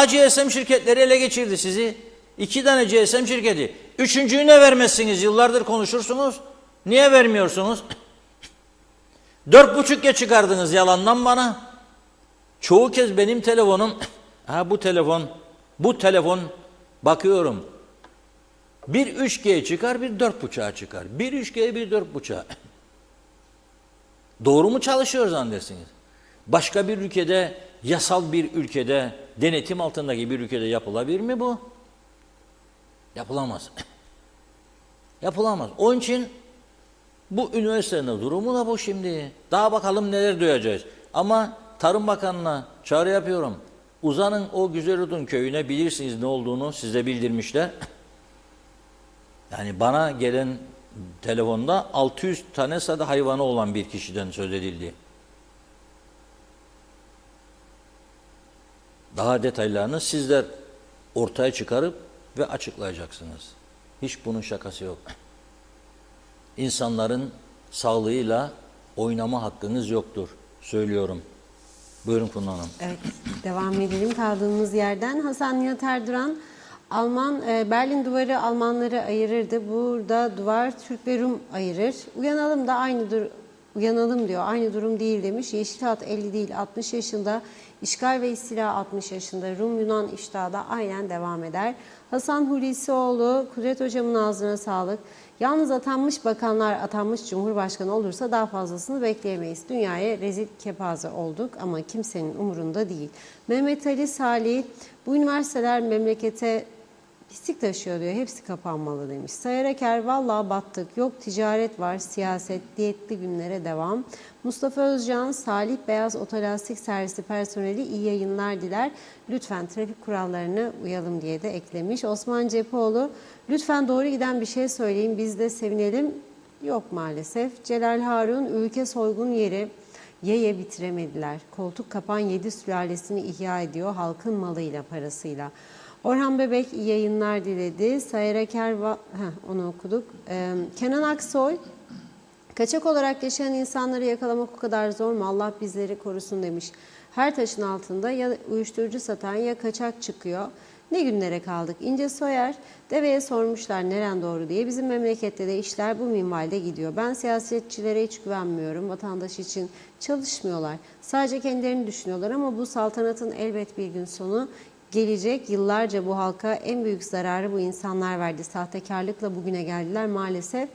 GSM şirketleri ele geçirdi sizi. 2 tane GSM şirketi. Üçüncüyü ne vermezsiniz? Yıllardır konuşursunuz. Niye vermiyorsunuz? 4,5'ya çıkardınız yalandan bana. Çoğu kez benim telefonum, bu telefon bakıyorum. Bir 3G çıkar, bir 4,5'a çıkar. Bir 3G, bir 4,5'a. Doğru mu çalışıyor zannedersiniz? Başka bir ülkede, yasal bir ülkede, denetim altındaki bir ülkede yapılabilir mi bu? Yapılamaz. Yapılamaz. Onun için bu üniversitenin durumu da bu şimdi. Daha bakalım neler duyacağız. Ama Tarım Bakanı'na çağrı yapıyorum. Uzanın o Güzeludun köyüne, bilirsiniz ne olduğunu size bildirmişler. Yani bana gelen telefonda 600 tane sada hayvanı olan bir kişiden söz edildi. Daha detaylarını sizler ortaya çıkarıp ve açıklayacaksınız. Hiç bunun şakası yok. İnsanların sağlığıyla oynama hakkınız yoktur. Söylüyorum. Buyurun Funda Hanım. Evet, devam edelim kaldığımız yerden. Hasan Nihat Erduran, Berlin duvarı Almanları ayırırdı. Burada duvar Türk ve Rum ayırır. Uyanalım diyor. Aynı durum değil demiş. Yeşil hat 50 değil 60 yaşında. İşgal ve istila 60 yaşında. Rum Yunan iştahı da aynen devam eder. Hasan Hulisioğlu, Kudret Hocam'ın ağzına sağlık. Yalnız atanmış bakanlar, atanmış cumhurbaşkanı olursa daha fazlasını bekleyemeyiz. Dünyaya rezil kepaze olduk ama kimsenin umurunda değil. Mehmet Ali Salih, bu üniversiteler memlekete pislik taşıyor diyor. Hepsi kapanmalı demiş. Sayar Eker, vallahi battık. Yok ticaret var, siyaset, diyetli günlere devam. Mustafa Özcan, Salih Beyaz Otolastik Servisi personeli iyi yayınlar diler. Lütfen trafik kurallarına uyalım diye de eklemiş. Osman Cephoğlu, lütfen doğru giden bir şey söyleyin, biz de sevinelim. Yok maalesef. Celal Harun, ülke soygun yeri. Ye bitiremediler. Koltuk kapan 7 sülalesini ihya ediyor halkın malıyla, parasıyla. Orhan Bebek iyi yayınlar diledi. Sayar Eker, onu okuduk. Kenan Aksoy, kaçak olarak yaşayan insanları yakalamak o kadar zor mu? Allah bizleri korusun demiş. Her taşın altında ya uyuşturucu satan ya kaçak çıkıyor. Ne günlere kaldık. İnce Soyer, deveye sormuşlar neren doğru diye. Bizim memlekette de işler bu minvalde gidiyor. Ben siyasetçilere hiç güvenmiyorum. Vatandaş için çalışmıyorlar. Sadece kendilerini düşünüyorlar ama bu saltanatın elbet bir gün sonu gelecek. Yıllarca bu halka en büyük zararı bu insanlar verdi. Sahtekarlıkla bugüne geldiler maalesef.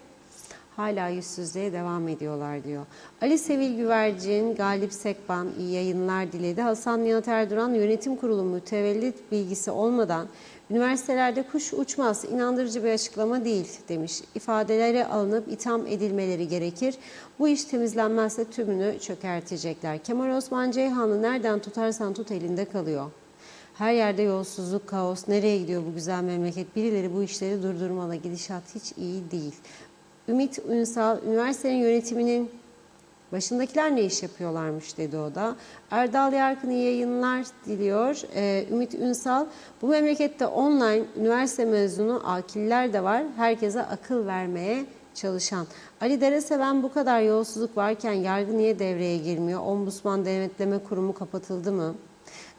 Hala yüzsüzlüğe devam ediyorlar diyor. Ali Sevil Güvercin, Galip Sekban iyi yayınlar diledi. Hasan Nihat Erduran, yönetim kurulu mütevellit bilgisi olmadan üniversitelerde kuş uçmaz, inandırıcı bir açıklama değil demiş. İfadeleri alınıp itham edilmeleri gerekir. Bu iş temizlenmezse tümünü çökertecekler. Kemal Osman Ceyhanlı, nereden tutarsan tut elinde kalıyor. Her yerde yolsuzluk, kaos. Nereye gidiyor bu güzel memleket? Birileri bu işleri durdurmalı. Gidişat hiç iyi değil. Ümit Ünsal, üniversitenin yönetiminin başındakiler ne iş yapıyorlarmış dedi o da. Erdal Yarkın iyi yayınlar diliyor. Ümit Ünsal, bu memlekette online üniversite mezunu akiller de var. Herkese akıl vermeye çalışan. Ali Dereseven, bu kadar yolsuzluk varken yargı niye devreye girmiyor? Ombudsman Denetleme Kurumu kapatıldı mı?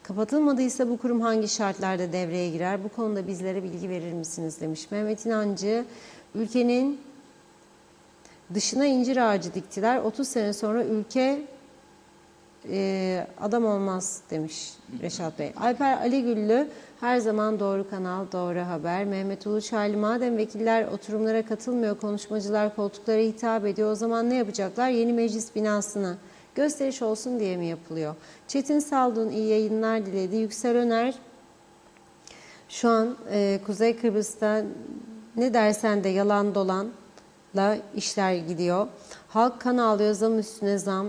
Kapatılmadıysa bu kurum hangi şartlarda devreye girer? Bu konuda bizlere bilgi verir misiniz demiş. Mehmet İnancı, ülkenin dışına incir ağacı diktiler. 30 sene sonra ülke adam olmaz demiş Reşat Bey. Alper Ali Güllü, her zaman doğru kanal, doğru haber. Mehmet Uluçaylı, madem vekiller oturumlara katılmıyor, konuşmacılar koltuklara hitap ediyor, o zaman ne yapacaklar? Yeni meclis binasına gösteriş olsun diye mi yapılıyor? Çetin Saldun iyi yayınlar diledi. Yüksel Öner, şu an Kuzey Kıbrıs'ta ne dersen de yalan dolanla işler gidiyor. Halk kan ağlıyor, zam üstüne zam.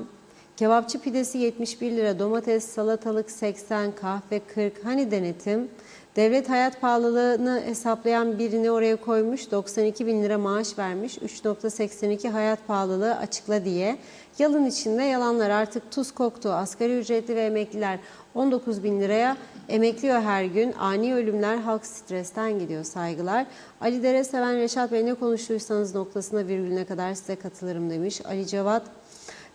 Kebapçı pidesi 71 lira, domates, salatalık 80, kahve 40. Hani denetim? Devlet hayat pahalılığını hesaplayan birini oraya koymuş, 92 bin lira maaş vermiş, 3.82 hayat pahalılığı açıkla diye. Yalın içinde yalanlar, artık tuz koktu. Asgari ücretli ve emekliler 19 bin liraya emekliyor her gün. Ani ölümler, halk stresten gidiyor, saygılar. Ali Dereseven, Reşat Bey ne konuştuysanız noktasına virgülüne kadar size katılırım demiş. Ali Cevat,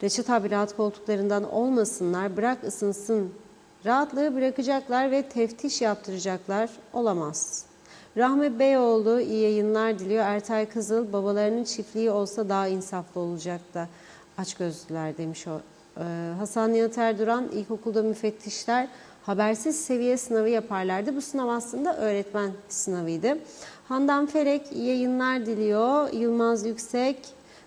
Reşat abi rahat koltuklarından olmasınlar, bırak ısınsın. Rahatlığı bırakacaklar ve teftiş yaptıracaklar. Olamaz. Rahmi Beyoğlu iyi yayınlar diliyor. Ertay Kızıl, babalarının çiftliği olsa daha insaflı olacak da açgözlüler demiş o. Hasan Nihat Erduran, ilkokulda müfettişler habersiz seviye sınavı yaparlardı. Bu sınav aslında öğretmen sınavıydı. Handan Felek iyi yayınlar diliyor. Yılmaz Yüksek,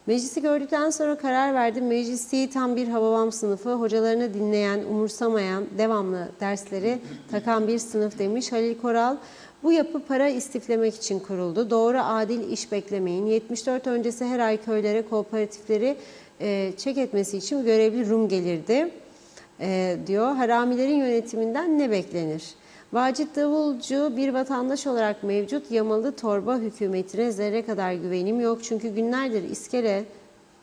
meclisi gördükten sonra karar verdim. Meclisi tam bir Hababam sınıfı. Hocalarını dinleyen, umursamayan, devamlı dersleri takan bir sınıf demiş. Halil Koral, bu yapı para istiflemek için kuruldu. Doğru, adil iş beklemeyin. 74 öncesi her ay köylere, kooperatifleri çek etmesi için görevli Rum gelirdi diyor. Haramilerin yönetiminden ne beklenir? Vacit Davulcu, bir vatandaş olarak mevcut yamalı torba hükümetine zerre kadar güvenim yok. Çünkü günlerdir iskele,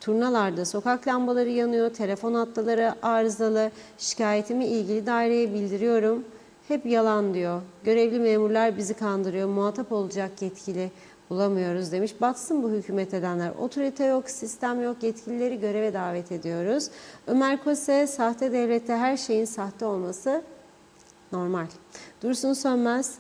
turnalarda sokak lambaları yanıyor, telefon hatları arızalı, şikayetimi ilgili daireye bildiriyorum. Hep yalan diyor. Görevli memurlar bizi kandırıyor, muhatap olacak yetkili bulamıyoruz demiş. Batsın bu hükümet edenler. Otorite yok, sistem yok, yetkilileri göreve davet ediyoruz. Ömer Kose, sahte devlette her şeyin sahte olması normal. Dursun Sönmez,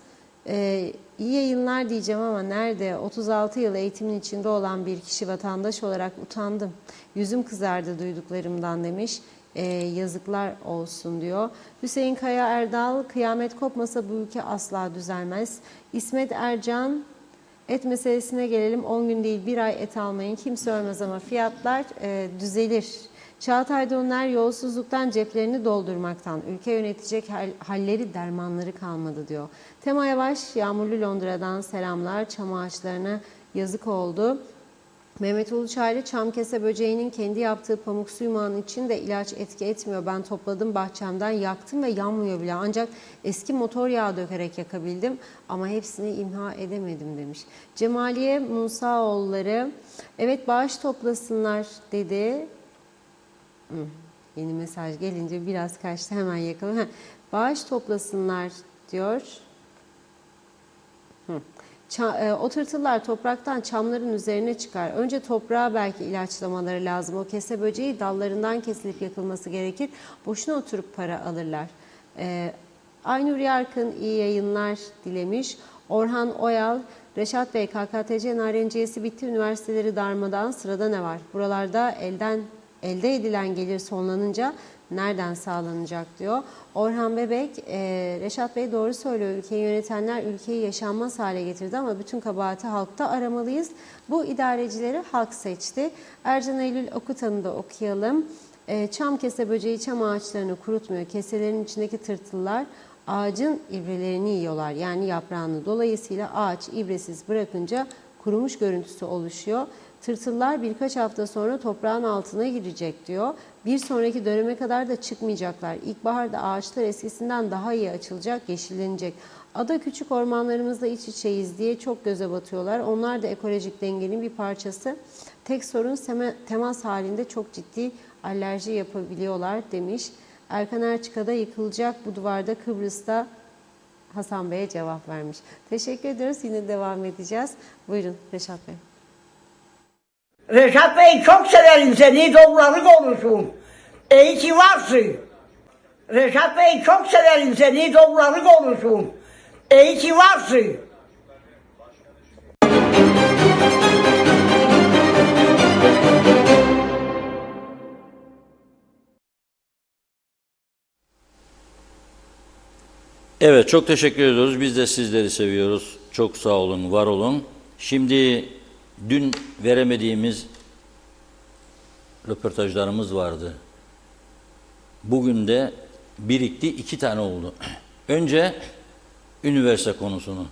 iyi yayınlar diyeceğim ama nerede? 36 yıl eğitimin içinde olan bir kişi, vatandaş olarak utandım. Yüzüm kızardı duyduklarımdan demiş. Yazıklar olsun diyor. Hüseyin Kaya Erdal, kıyamet kopmasa bu ülke asla düzelmez. İsmet Ercan, Et meselesine gelelim. 10 gün değil 1 ay et almayın. Kimse ölmez ama fiyatlar düzelir. Çağatay Donlar yolsuzluktan ceplerini doldurmaktan. Ülke yönetecek halleri dermanları kalmadı diyor. Tema Yavaş yağmurlu Londra'dan selamlar. Çam ağaçlarına yazık oldu. Mehmet Uluçaylı çam kese böceğinin kendi yaptığı pamuk su yumağının için de ilaç etki etmiyor. Ben topladım bahçemden yaktım ve yanmıyor bile. Ancak eski motor yağı dökerek yakabildim ama hepsini imha edemedim demiş. Cemaliye Musaoğulları evet bağış toplasınlar dedi. Yeni mesaj gelince biraz kaçtı hemen yakaladım. Bağış toplasınlar diyor. O tırtıllar topraktan çamların üzerine çıkar. Önce toprağa belki ilaçlamaları lazım. O kese böceği dallarından kesilip yakılması gerekir. Boşuna oturup para alırlar. Aynur Yarkın iyi yayınlar dilemiş. Orhan Oyal, Reşat Bey KKTC narenciyesi bitti. Üniversiteleri darmadan sırada ne var? Buralarda elde edilen gelir sonlanınca nereden sağlanacak diyor. Orhan Bebek, Reşat Bey doğru söylüyor. Ülkeyi yönetenler ülkeyi yaşanmaz hale getirdi ama bütün kabahati halkta aramalıyız. Bu idarecileri halk seçti. Ercan Eylül Okutan'ı da okuyalım. Çam kese böceği çam ağaçlarını kurutmuyor. Keselerin içindeki tırtıllar ağacın ibrelerini yiyorlar. Yani yaprağını. Dolayısıyla ağaç ibresiz bırakınca kurumuş görüntüsü oluşuyor. Tırtıllar birkaç hafta sonra toprağın altına girecek diyor. Bir sonraki döneme kadar da çıkmayacaklar. İlkbaharda ağaçlar eskisinden daha iyi açılacak, yeşillenecek. Ada küçük ormanlarımızla iç içeyiz diye çok göze batıyorlar. Onlar da ekolojik dengenin bir parçası. Tek sorun temas halinde çok ciddi alerji yapabiliyorlar demiş. Erkan Erçika'da yıkılacak bu duvarda Kıbrıs'ta Hasan Bey'e cevap vermiş. Teşekkür ediyoruz. Yine devam edeceğiz. Buyurun Reşat Bey. Reşat Bey çok severim seni, doğruları konuşun. İyi ki varsın. Reşat Bey çok severim seni, doğruları konuşun. İyi ki varsın. Evet, çok teşekkür ediyoruz. Biz de sizleri seviyoruz. Çok sağ olun, var olun. Şimdi dün veremediğimiz röportajlarımız vardı. Bugün de birikti, 2 tane oldu. Önce üniversite konusunu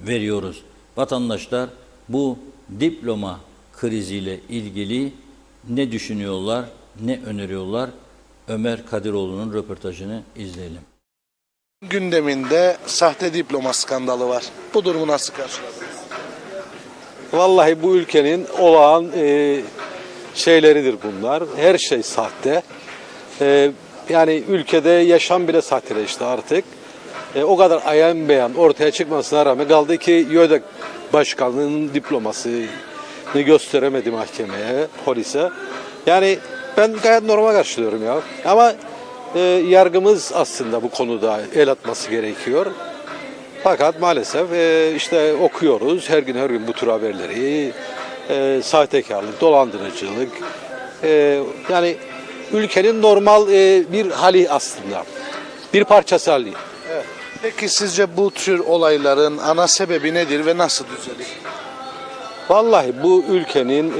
veriyoruz. Vatandaşlar bu diploma kriziyle ilgili ne düşünüyorlar, ne öneriyorlar? Ömer Kadiroğlu'nun röportajını izleyelim. Gündeminde sahte diploma skandalı var. Bu durumu nasıl karşıladınız? Vallahi bu ülkenin olağan şeyleridir bunlar. Her şey sahte. Yani ülkede yaşam bile sahteleşti artık. O kadar ayan beyan ortaya çıkmasına rağmen kaldı ki YÖDEK Başkanlığı'nın diplomasını gösteremedi mahkemeye, polise. Yani ben gayet normal karşılıyorum ya. Ama yargımız aslında bu konuda el atması gerekiyor. Fakat maalesef işte okuyoruz her gün bu tür haberleri. Sahtekarlık, dolandırıcılık. Yani ülkenin normal bir hali aslında. Bir parçası hali. Evet. Peki sizce bu tür olayların ana sebebi nedir ve nasıl düzelir? Vallahi bu ülkenin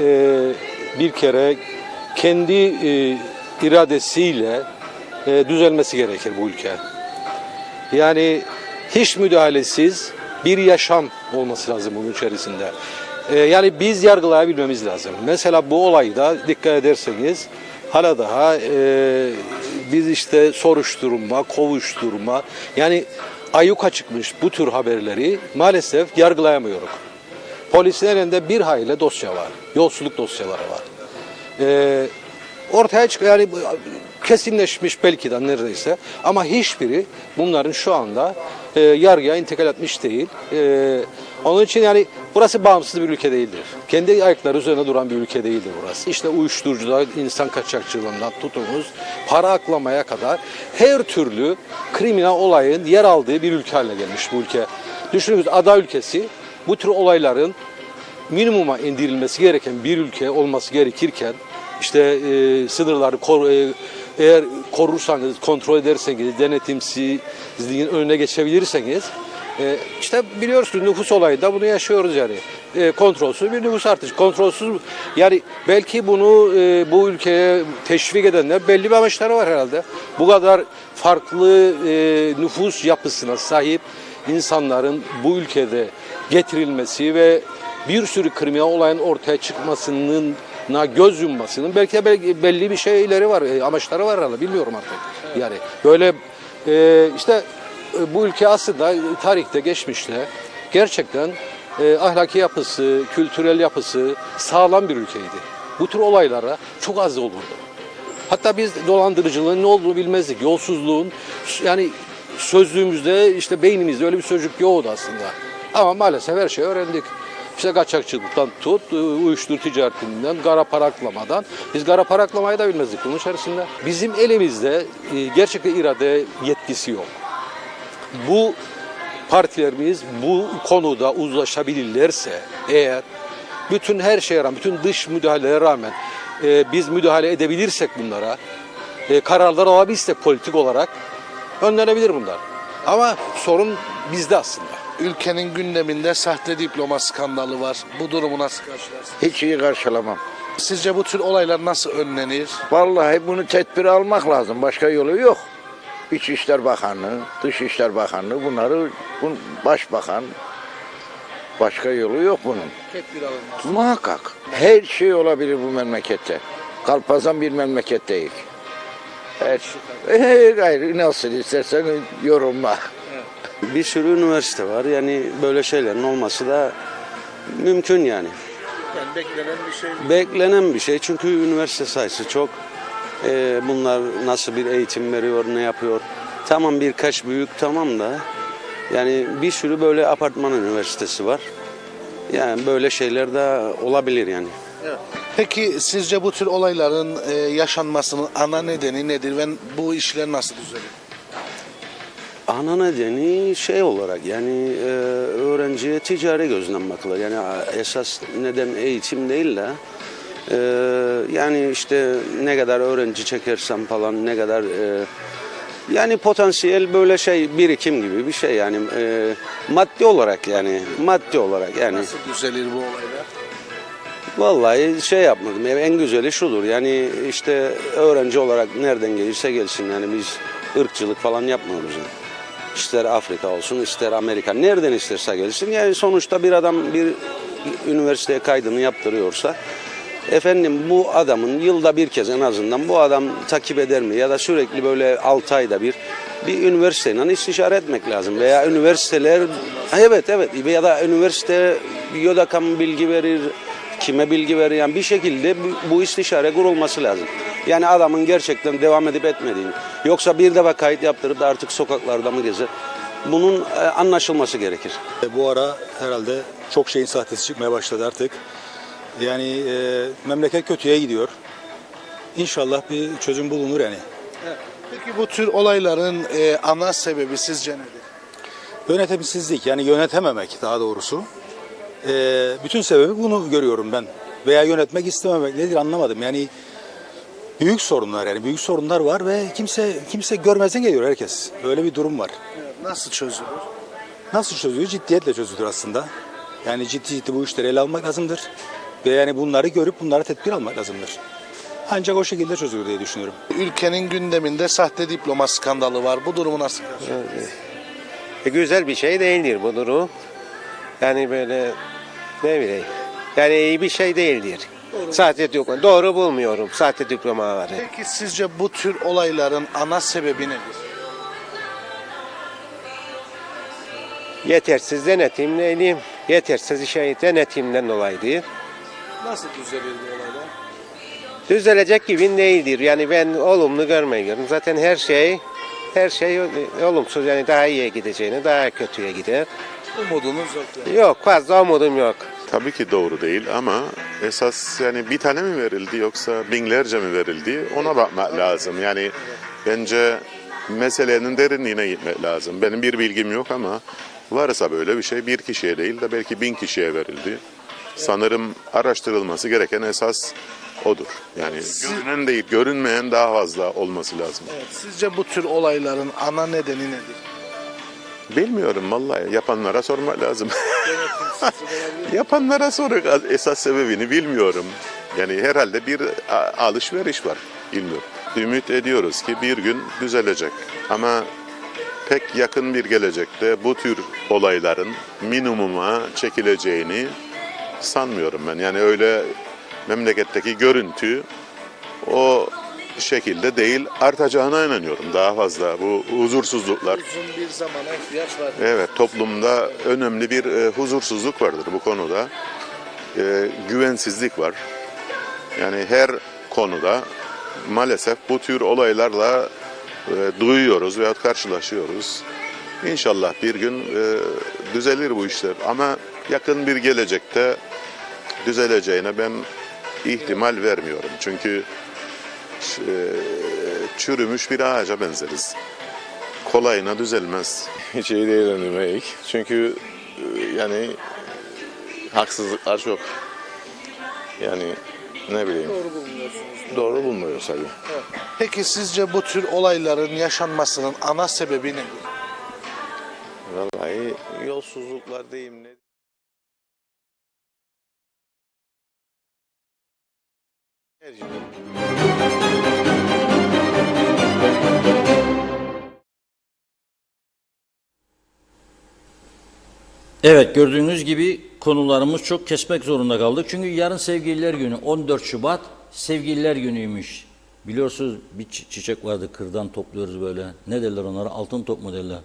bir kere kendi iradesiyle düzelmesi gerekir bu ülke. Yani hiç müdahalesiz bir yaşam olması lazım bunun içerisinde. Yani biz yargılayabilmemiz lazım. Mesela bu olayda dikkat ederseniz hala daha biz işte soruşturma, kovuşturma yani ayyuka çıkmış bu tür haberleri maalesef yargılayamıyoruz. Polisin elinde bir hayli dosya var. Yolsuzluk dosyaları var. Ortaya çıkıyor yani kesinleşmiş belki de neredeyse ama hiçbiri bunların şu anda yargıya intikal etmiş değil. Onun için yani burası bağımsız bir ülke değildir. Kendi ayakları üzerine duran bir ülke değildir burası. İşte uyuşturucuda, insan kaçakçılığından tutunuz, para aklamaya kadar her türlü kriminal olayın yer aldığı bir ülke haline gelmiş bu ülke. Düşününüz ada ülkesi bu tür olayların minimuma indirilmesi gereken bir ülke olması gerekirken işte sınırları eğer korursanız, kontrol ederseniz, denetimsizliğin önüne geçebilirseniz işte biliyorsunuz nüfus olayında bunu yaşıyoruz yani. kontrolsüz bir nüfus artışı. Kontrolsüz, yani belki bunu bu ülkeye teşvik edenler belli bir amaçları var herhalde. Bu kadar farklı nüfus yapısına sahip insanların bu ülkede getirilmesi ve bir sürü kriminal olayın ortaya çıkmasının göz yummasının belki de belli bir şeyleri var, amaçları var herhalde, bilmiyorum artık. Yani böyle işte bu ülke aslında tarihte, geçmişte gerçekten ahlaki yapısı, kültürel yapısı sağlam bir ülkeydi. Bu tür olaylara çok az olurdu. Hatta biz dolandırıcılığın ne olduğunu bilmezdik. Yolsuzluğun, yani sözlüğümüzde, işte beynimizde öyle bir sözcük yoktu aslında. Ama maalesef her şeyi öğrendik. İşte kaçakçılıktan tut, uyuşturucu ticaretinden, kara para aklamadan. Biz kara para aklamayı da bilmezdik bunun içerisinde. Bizim elimizde gerçekten irade yetkisi yok. Bu partilerimiz bu konuda uzlaşabilirlerse eğer, bütün her şeye rağmen, bütün dış müdahalelere rağmen biz müdahale edebilirsek bunlara, kararlar alabilirsek politik olarak önlenebilir bunlar. Ama sorun bizde aslında. Ülkenin gündeminde sahte diploma skandalı var. Bu durumu nasıl karşılarsınız? Hiç iyi karşılamam. Sizce bu tür olaylar nasıl önlenir? Vallahi bunu tedbir almak lazım. Başka yolu yok. İçişler Bakanlığı, Dışişler Bakanlığı bunları, Başbakan, başka yolu yok bunun. Tedbir alınmaz. Muhakkak. Her şey olabilir bu memlekette. Kalpazan bir memleket değil. Her gayrı nasıl istersen yorumla. Bir sürü üniversite var. Yani böyle şeylerin olması da mümkün yani. Yani beklenen bir şey mi? Beklenen bir şey çünkü üniversite sayısı çok. Bunlar nasıl bir eğitim veriyor, ne yapıyor? Tamam, birkaç büyük tamam da yani bir sürü böyle apartman üniversitesi var. Yani böyle şeyler de olabilir yani. Peki sizce bu tür olayların yaşanmasının ana nedeni nedir ve bu işler nasıl düzelir? Ana nedeni şey olarak yani öğrenciye ticari gözden bakılır. Yani esas neden eğitim değil de yani işte ne kadar öğrenci çekersem falan, ne kadar yani potansiyel böyle şey birikim gibi bir şey yani maddi olarak yani. Nasıl düzelir bu olaylar? Vallahi şey yapmadım. Yani en güzeli şudur. Yani işte öğrenci olarak nereden gelirse gelsin yani biz ırkçılık falan yapmıyoruz yani. İster Afrika olsun, ister Amerika, nereden isterse gelsin. Yani sonuçta bir adam bir üniversiteye kaydını yaptırıyorsa, efendim bu adamın yılda bir kez en azından bu adam takip eder mi? Ya da sürekli böyle 6 ayda bir üniversiteyle istişare etmek lazım. Veya üniversiteler, evet ya da üniversite YÖDAK'a bilgi verir, kime bilgi verir, yani bir şekilde bu istişare kurulması lazım. Yani adamın gerçekten devam edip etmediğini. Yoksa bir defa kayıt yaptırıp da artık sokaklarda mı gezer? Bunun anlaşılması gerekir. Bu ara herhalde çok şeyin sahtesi çıkmaya başladı artık. Yani memleket kötüye gidiyor. İnşallah bir çözüm bulunur yani. Peki bu tür olayların ana sebebi sizce nedir? Yönetimsizlik, yani yönetememek daha doğrusu. Bütün sebebi bunu görüyorum ben. Veya yönetmek istememek nedir anlamadım. Yani büyük sorunlar var ve kimse görmezden geliyor herkes. Öyle bir durum var. Nasıl çözülür? Nasıl çözülür? Ciddiyetle çözülür aslında. Yani ciddi bu işleri ele almak lazımdır. Ve yani bunları görüp bunlara tedbir almak lazımdır. Ancak o şekilde çözülür diye düşünüyorum. Ülkenin gündeminde sahte diploma skandalı var. Bu durumu nasıl karşılıyorsunuz? Güzel bir şey değildir bu durum. Yani böyle ne bileyim. Yani iyi bir şey değildir. Sahte diploma. Doğru bulmuyorum sahte diplomaları. Peki sizce bu tür olayların ana sebebi nedir? Yetersiz denetimleyim. Yetersiz denetimden dolayıdır. Nasıl düzelir bu olaylar? Düzelecek gibi değildir. Yani ben olumlu görmüyorum. Zaten her şey olumsuz, yani daha iyiye gideceğine, daha kötüye gider. Umudunuz yok yani. Yok, fazla umudum yok. Tabii ki doğru değil ama esas yani bir tane mi verildi yoksa binlerce mi verildi ona bakmak lazım. Yani bence meselenin derinliğine gitmek lazım. Benim bir bilgim yok ama varsa böyle bir şey bir kişiye değil de belki 1000 kişiye verildi. Sanırım araştırılması gereken esas odur. Yani görünen değil, görünmeyen daha fazla olması lazım. Evet, sizce bu tür olayların ana nedeni nedir? Bilmiyorum vallahi. Yapanlara sormak lazım. Yapanlara sorun. Esas sebebini bilmiyorum. Yani herhalde bir alışveriş var. Bilmiyorum. Ümit ediyoruz ki bir gün düzelecek. Ama pek yakın bir gelecekte bu tür olayların minimuma çekileceğini sanmıyorum ben. Yani öyle memleketteki görüntü o şekilde değil, artacağına inanıyorum daha fazla bu huzursuzluklar. Uzun bir zamana ihtiyaç var. Evet, toplumda önemli bir huzursuzluk vardır bu konuda. Güvensizlik var. Yani her konuda maalesef bu tür olaylarla duyuyoruz veya karşılaşıyoruz. İnşallah bir gün düzelir bu işler ama yakın bir gelecekte düzeleceğine ben ihtimal vermiyorum. Çünkü çürümüş bir ağaca benzeriz. Kolayına düzelmez. Hiç iyi değerlendirmeyik. Çünkü yani haksızlıklar çok. Yani ne bileyim. Doğru bulmuyorsunuz. Doğru bulmuyoruz tabii. Evet. Peki sizce bu tür olayların yaşanmasının ana sebebi ne? Vallahi yolsuzluklar diyeyim ne? Evet, gördüğünüz gibi konularımız çok kesmek zorunda kaldık. Çünkü yarın Sevgililer Günü, 14 Şubat Sevgililer Günü'ymüş. Biliyorsunuz bir çiçek vardı, kırdan topluyoruz böyle. Ne derler onlara? Altın top mu derler?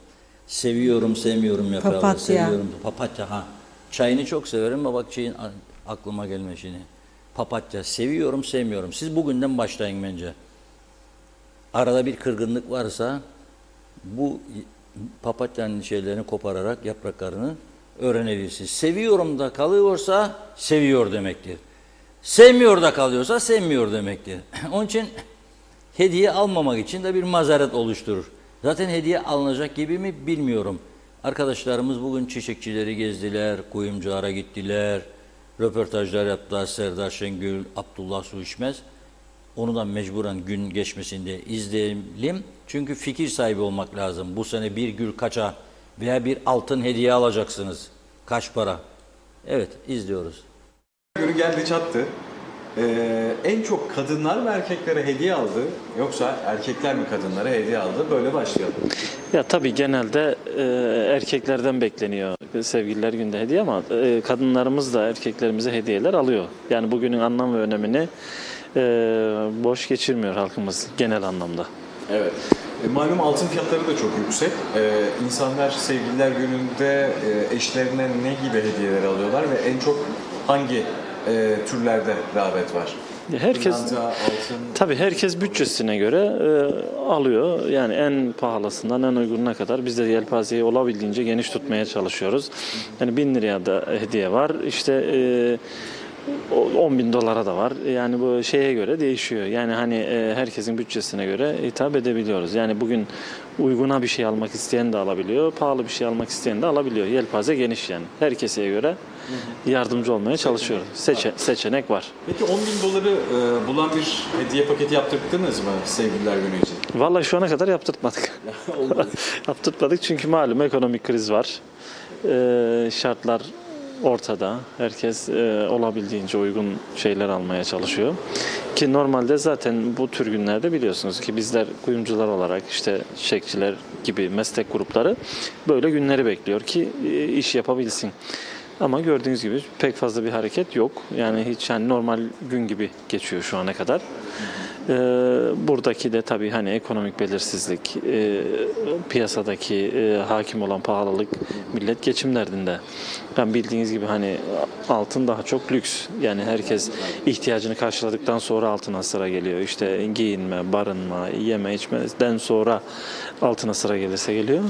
Seviyorum, sevmiyorum yaprağı. Papatya. Seviyorum, papatya. Ha. Çayını çok severim ama bak çayın aklıma gelme şimdi. Papatya. Seviyorum, sevmiyorum. Siz bugünden başlayın bence. Arada bir kırgınlık varsa bu papatyanın şeylerini kopararak yapraklarını öğrenebilirsiniz. Seviyorum da kalıyorsa seviyor demektir. Sevmiyor da kalıyorsa sevmiyor demektir. Onun için hediye almamak için de bir mazeret oluşturur. Zaten hediye alınacak gibi mi bilmiyorum. Arkadaşlarımız bugün çiçekçileri gezdiler, kuyumculara gittiler, röportajlar yaptılar. Serdar Şengül, Abdullah Su İçmez. Onu da mecburen gün geçmesinde izleyelim. Çünkü fikir sahibi olmak lazım. Bu sene bir gül kaça veya bir altın hediye alacaksınız. Kaç para? Evet, izliyoruz. Günü geldi çattı. En çok kadınlar mı erkeklere hediye aldı yoksa erkekler mi kadınlara hediye aldı? Böyle başlayalım. Ya tabii genelde erkeklerden bekleniyor Sevgililer Günü'nde hediye ama kadınlarımız da erkeklerimize hediyeler alıyor. Yani bugünün anlam ve önemini boş geçirmiyor halkımız genel anlamda. Evet. Malum altın fiyatları da çok yüksek. İnsanlar Sevgililer Günü'nde eşlerine ne gibi hediyeler alıyorlar ve en çok hangi türlerde rağbet var? Herkes Pırlanta, altın. tabii herkes bütçesine göre alıyor. Yani en pahalısından en uygununa kadar biz de yelpazeyi olabildiğince geniş tutmaya çalışıyoruz. Yani 1000 liraya da hediye var. İşte 10.000 dolara da var. Yani bu şeye göre değişiyor. Yani hani herkesin bütçesine göre hitap edebiliyoruz. Yani bugün uyguna bir şey almak isteyen de alabiliyor, pahalı bir şey almak isteyen de alabiliyor. Yelpaze geniş yani. Herkese göre yardımcı olmaya çalışıyoruz. Seçenek var. Peki 10.000 doları bulan bir hediye paketi yaptırdınız mı Sevgililer Günü için? Vallahi şu ana kadar yaptırtmadık. Yaptırtmadık çünkü malum ekonomik kriz var. Şartlar ortada. Herkes olabildiğince uygun şeyler almaya çalışıyor. Ki normalde zaten bu tür günlerde biliyorsunuz ki bizler kuyumcular olarak işte çiçekçiler gibi meslek grupları böyle günleri bekliyor ki iş yapabilsin. Ama gördüğünüz gibi pek fazla bir hareket yok. Yani hiç yani normal gün gibi geçiyor şu ana kadar. Buradaki de tabii hani ekonomik belirsizlik, piyasadaki hakim olan pahalılık, millet geçim derdinde. Ben bildiğiniz gibi hani altın daha çok lüks. Yani herkes ihtiyacını karşıladıktan sonra altına sıra geliyor. İşte giyinme, barınma, yeme, içmeden sonra altına sıra gelirse geliyor.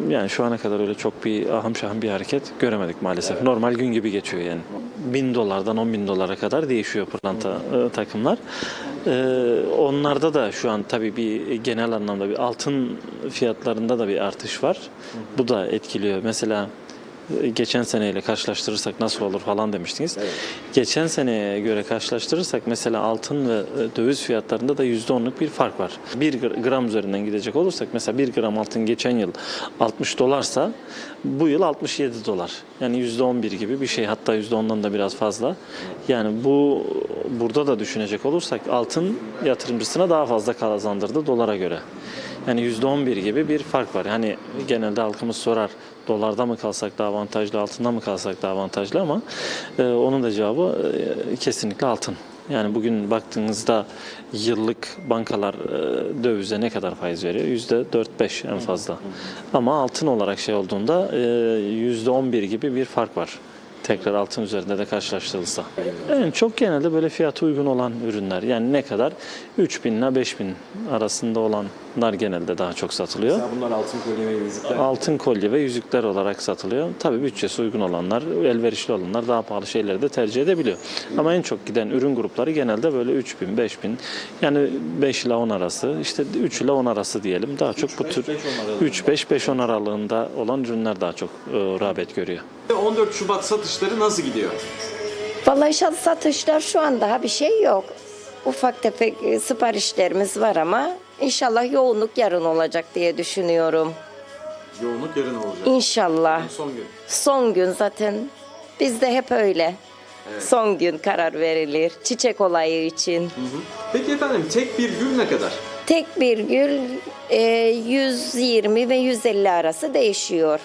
Yani şu ana kadar öyle çok bir ahım şahım bir hareket göremedik maalesef. Evet. Normal gün gibi geçiyor yani. 1000 dolardan 10.000 dolara kadar değişiyor pırlanta takımlar. Onlarda da şu an tabii bir genel anlamda bir altın fiyatlarında da bir artış var. Bu da etkiliyor. Mesela geçen seneyle karşılaştırırsak nasıl olur falan demiştiniz. Geçen seneye göre karşılaştırırsak mesela altın ve döviz fiyatlarında da %10'luk bir fark var. 1 gram üzerinden gidecek olursak mesela 1 gram altın geçen yıl 60 dolarsa bu yıl 67 dolar. Yani %11 gibi bir şey, hatta %10'dan da biraz fazla. Yani burada da düşünecek olursak altın yatırımcısına daha fazla kazandırdı dolara göre. Yani %11 gibi bir fark var. Yani genelde halkımız sorar, dolarda mı kalsak daha avantajlı, altında mı kalsak daha avantajlı, ama onun da cevabı kesinlikle altın. Yani bugün baktığınızda yıllık bankalar dövize ne kadar faiz veriyor? %4-5 en fazla. Ama altın olarak şey olduğunda %11 gibi bir fark var. Tekrar altın üzerinde de karşılaştırılsa. En çok genelde böyle fiyatı uygun olan ürünler. Yani ne kadar? 3.000 ile 5.000 arasında olanlar genelde daha çok satılıyor. Mesela bunlar altın kolye ve yüzükler. Altın kolye ve yüzükler olarak satılıyor. Tabii bütçesi uygun olanlar, elverişli olanlar daha pahalı şeyleri de tercih edebiliyor. Ama en çok giden ürün grupları genelde böyle 3.000, 5.000, yani 5 ile 10 arası, işte 3 ile 10 arası diyelim. Daha çok bu tür 3-5-5-10 aralığında olan ürünler daha çok rağbet görüyor. 14 Şubat satışları nasıl gidiyor? Vallahi satışlar şu an daha bir şey yok. Ufak tefek siparişlerimiz var ama inşallah yoğunluk yarın olacak diye düşünüyorum. Yoğunluk yarın olacak. İnşallah. Yani son gün. Son gün zaten bizde hep öyle. Evet. Son gün karar verilir. Çiçek olayı için. Peki efendim, tek bir gül ne kadar? Tek bir gül 120 ve 150 arası değişiyor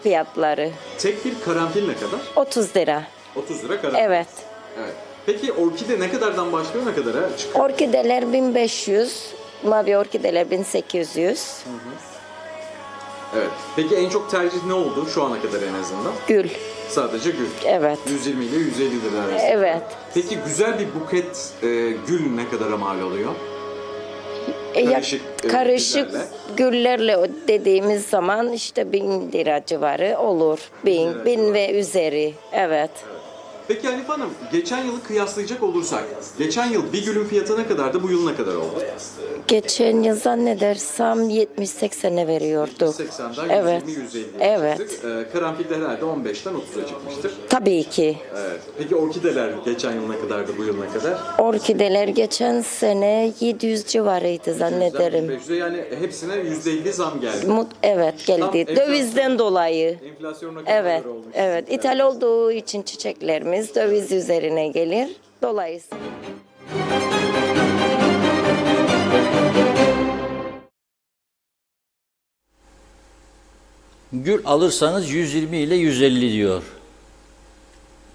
fiyatları. Tek bir karanfil ne kadar? 30 lira. 30 lira karanfil. Evet. Evet. Peki orkide ne kadardan başlıyor, ne kadara çıkıyor? Orkideler 1500, mavi orkideler 1800. Evet. Peki en çok tercih ne oldu şu ana kadar en azından? Gül. Sadece gül. Evet. 120 ile 150 lira arası. Evet. Peki güzel bir buket gül ne kadara mal oluyor? Karışık güllerle dediğimiz zaman işte 1000 lira civarı olur. 1000 ve üzeri. Evet. Peki Hanife Hanım, geçen yılı kıyaslayacak olursak, geçen yıl bir gülün fiyatı ne kadardı, bu yıl ne kadar oldu? Geçen yıl zannedersem 70-80'e veriyorduk. 80'den Evet. 120-150'ye Evet. çıktık. Karanfiller herhalde 15'ten 30'a çıkmıştır. Tabii ki. Evet. Peki orkideler geçen yıl ne kadardı, bu yıl ne kadar? Orkideler geçen sene 700 civarıydı zannederim. 500'e, yani hepsine %50 zam geldi. Evet geldi. Tam Dövizden dolayı. Enflasyonuna kadar Evet. olmuş. Evet. İthal olduğu için çiçeklerimiz döviz üzerine gelir. Dolayısıyla. Gül alırsanız 120 ile 150 diyor.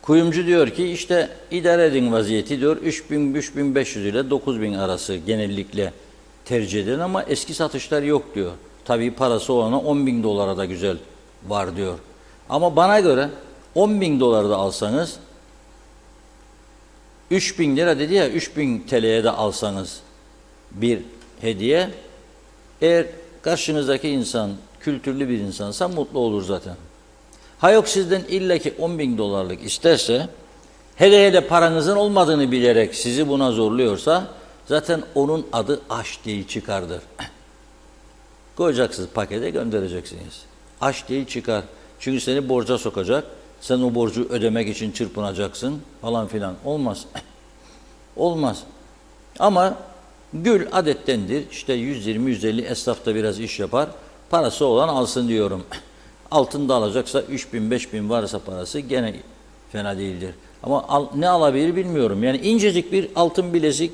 Kuyumcu diyor ki işte idare edin vaziyeti diyor. 3.000-3.500 ile 9.000 arası genellikle tercih eden, ama eski satışlar yok diyor. Tabii parası olana 10.000 dolara da güzel var diyor. Ama bana göre 10.000 dolarda alsanız 3.000 lira dedi ya, 3.000 TL'ye de alsanız bir hediye, eğer karşınızdaki insan kültürlü bir insansa mutlu olur zaten. Ha yok sizden illaki 10.000 dolarlık isterse, hele hele paranızın olmadığını bilerek sizi buna zorluyorsa, zaten onun adı aşk diye çıkardır. Koyacaksınız pakete, göndereceksiniz. Aşk diye çıkar. Çünkü seni borca sokacak. Sen o borcu ödemek için çırpınacaksın falan filan. Olmaz. Olmaz. Ama gül adettendir. İşte 120-150 esnaf da biraz iş yapar. Parası olan alsın diyorum. Altın da alacaksa 3.000-5.000 varsa parası gene fena değildir. Ama ne alabilir bilmiyorum. Yani incecik bir altın bilezik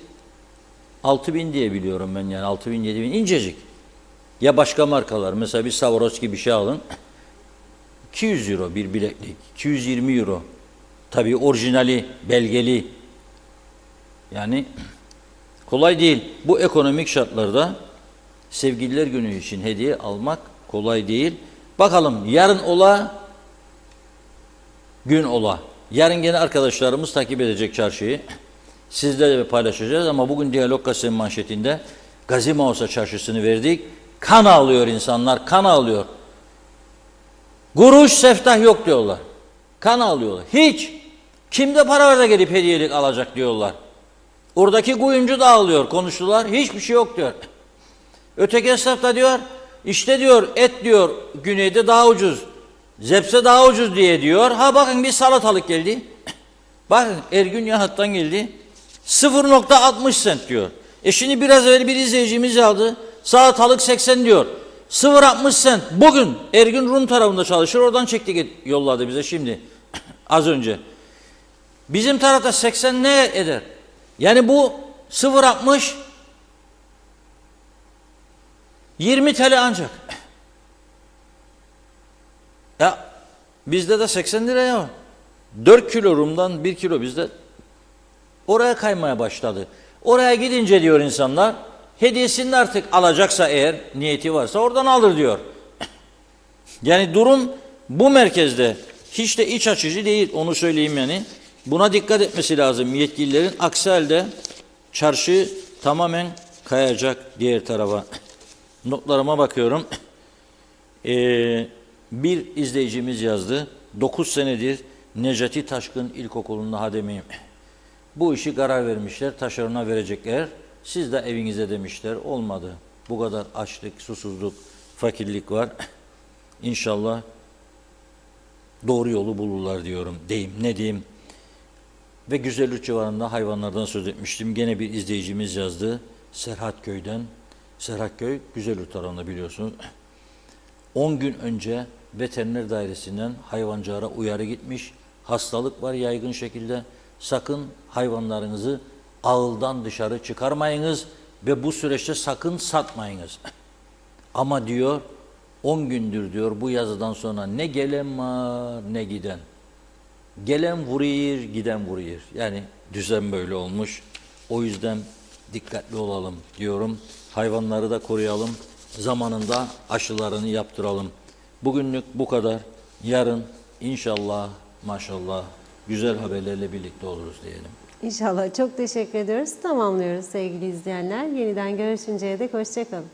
6.000 diye biliyorum ben, yani 6.000-7.000 incecik. Ya başka markalar, mesela bir Swarovski bir şey alın. 200 euro bir bileklik, 220 euro. Tabii orijinali, belgeli. Yani kolay değil. Bu ekonomik şartlarda Sevgililer Günü için hediye almak kolay değil. Bakalım yarın ola, gün ola. Yarın gene arkadaşlarımız takip edecek çarşıyı. Sizlerle paylaşacağız, ama bugün Diyalog Gazetesi manşetinde Gazi Mausa çarşısını verdik. Kan ağlıyor insanlar, kan ağlıyor. Kuruş seftah yok diyorlar. Kan ağlıyorlar. Hiç. Kimde para var da gelip hediyelik alacak diyorlar. Oradaki kuyumcu da ağlıyor, konuştular. Hiçbir şey yok diyor. Öteki esnaf da diyor, işte diyor et diyor güneyde daha ucuz. Zepse daha ucuz diye diyor. Ha bakın bir salatalık geldi. Bakın Ergün Yahat'tan geldi. 0,60 sent diyor. Şimdi biraz evvel bir izleyicimiz aldı. Salatalık 80 diyor. 0,60 sent. Bugün Ergün Rum tarafında çalışır. Oradan çekti yolladı bize şimdi. Az önce. Bizim tarafta 80 ne eder? Yani bu 0,60 20 TL ancak. Ya bizde de 80 lira ya. 4 kilo Rum'dan 1 kilo bizde oraya kaymaya başladı. Oraya gidince diyor insanlar hediyesini artık alacaksa eğer niyeti varsa oradan alır diyor. Yani durum bu merkezde hiç de iç açıcı değil, onu söyleyeyim yani. Buna dikkat etmesi lazım yetkililerin. Aksi halde çarşı tamamen kayacak diğer tarafa. Notlarıma bakıyorum. Bir izleyicimiz yazdı. 9 senedir Necati Taşkın İlkokulu'nda hademeyim. Bu işi karar vermişler, taşerona verecekler. Siz de evinize demişler. Olmadı. Bu kadar açlık, susuzluk, fakirlik var. İnşallah doğru yolu bulurlar diyorum. Ne diyeyim. Ve Güzelyurt civarında hayvanlardan söz etmiştim. Gene bir izleyicimiz yazdı. Serhatköy'den. Serhatköy Güzelyurt tarafında biliyorsunuz. 10 gün önce veteriner dairesinden hayvancılara uyarı gitmiş. Hastalık var yaygın şekilde. Sakın hayvanlarınızı ağıldan dışarı çıkarmayınız ve bu süreçte sakın satmayınız. Ama diyor 10 gündür diyor bu yazıdan sonra ne gelen var ne giden. Gelen vuruyor, giden vuruyor. Yani düzen böyle olmuş. O yüzden dikkatli olalım diyorum. Hayvanları da koruyalım. Zamanında aşılarını yaptıralım. Bugünlük bu kadar. Yarın inşallah maşallah güzel haberlerle birlikte oluruz diyelim. İnşallah. Çok teşekkür ediyoruz. Tamamlıyoruz sevgili izleyenler. Yeniden görüşünceye dek hoşça kalın.